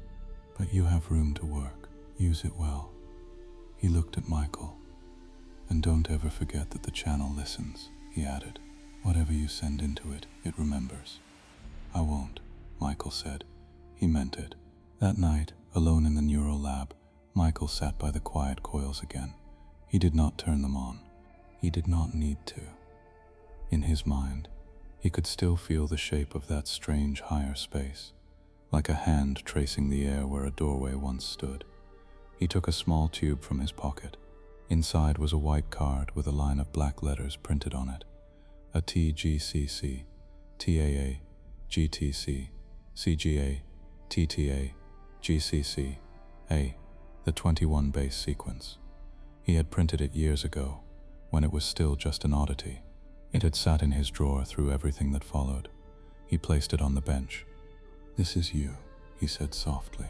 But you have room to work. Use it well. He looked at Michael. And don't ever forget that the channel listens, he added. Whatever you send into it, it remembers. I won't, Michael said. He meant it. That night, alone in the neural lab, Michael sat by the quiet coils again. He did not turn them on. He did not need to. In his mind, he could still feel the shape of that strange higher space, like a hand tracing the air where a doorway once stood. He took a small tube from his pocket. Inside was a white card with a line of black letters printed on it. A TGCC, TAA, GTC, CGA, TTA, GCC, A, the 21 base sequence. He had printed it years ago, when it was still just an oddity. It had sat in his drawer through everything that followed. He placed it on the bench. This is you, he said softly.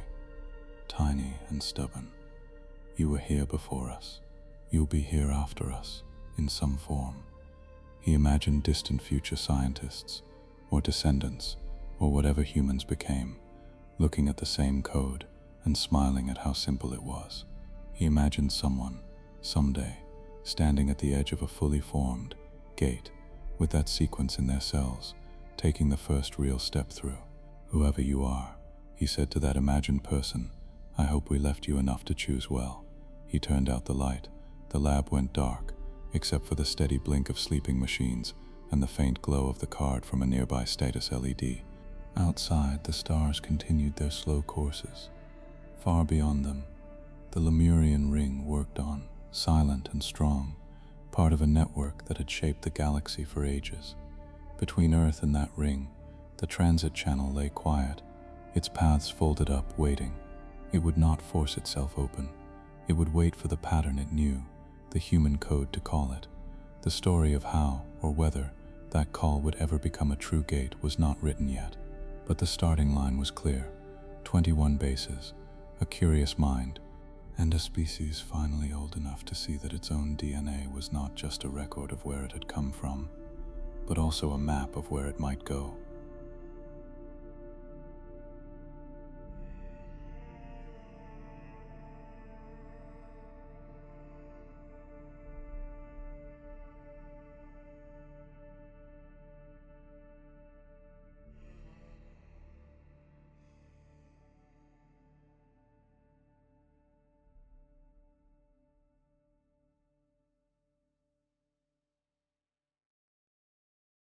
Tiny and stubborn. You were here before us. You'll be here after us, in some form. He imagined distant future scientists, or descendants, or whatever humans became, looking at the same code and smiling at how simple it was. He imagined someone, someday, standing at the edge of a fully formed gate, with that sequence in their cells, taking the first real step through. Whoever you are, he said to that imagined person, I hope we left you enough to choose well. He turned out the light. The lab went dark, except for the steady blink of sleeping machines and the faint glow of the card from a nearby status LED. Outside, the stars continued their slow courses. Far beyond them, the Lemurian ring worked on, silent and strong, part of a network that had shaped the galaxy for ages. Between Earth and that ring, the transit channel lay quiet, its paths folded up, waiting. It would not force itself open. It would wait for the pattern it knew, the human code to call it. The story of how, or whether, that call would ever become a true gate was not written yet. But the starting line was clear. 21 bases, a curious mind, and a species finally old enough to see that its own DNA was not just a record of where it had come from, but also a map of where it might go.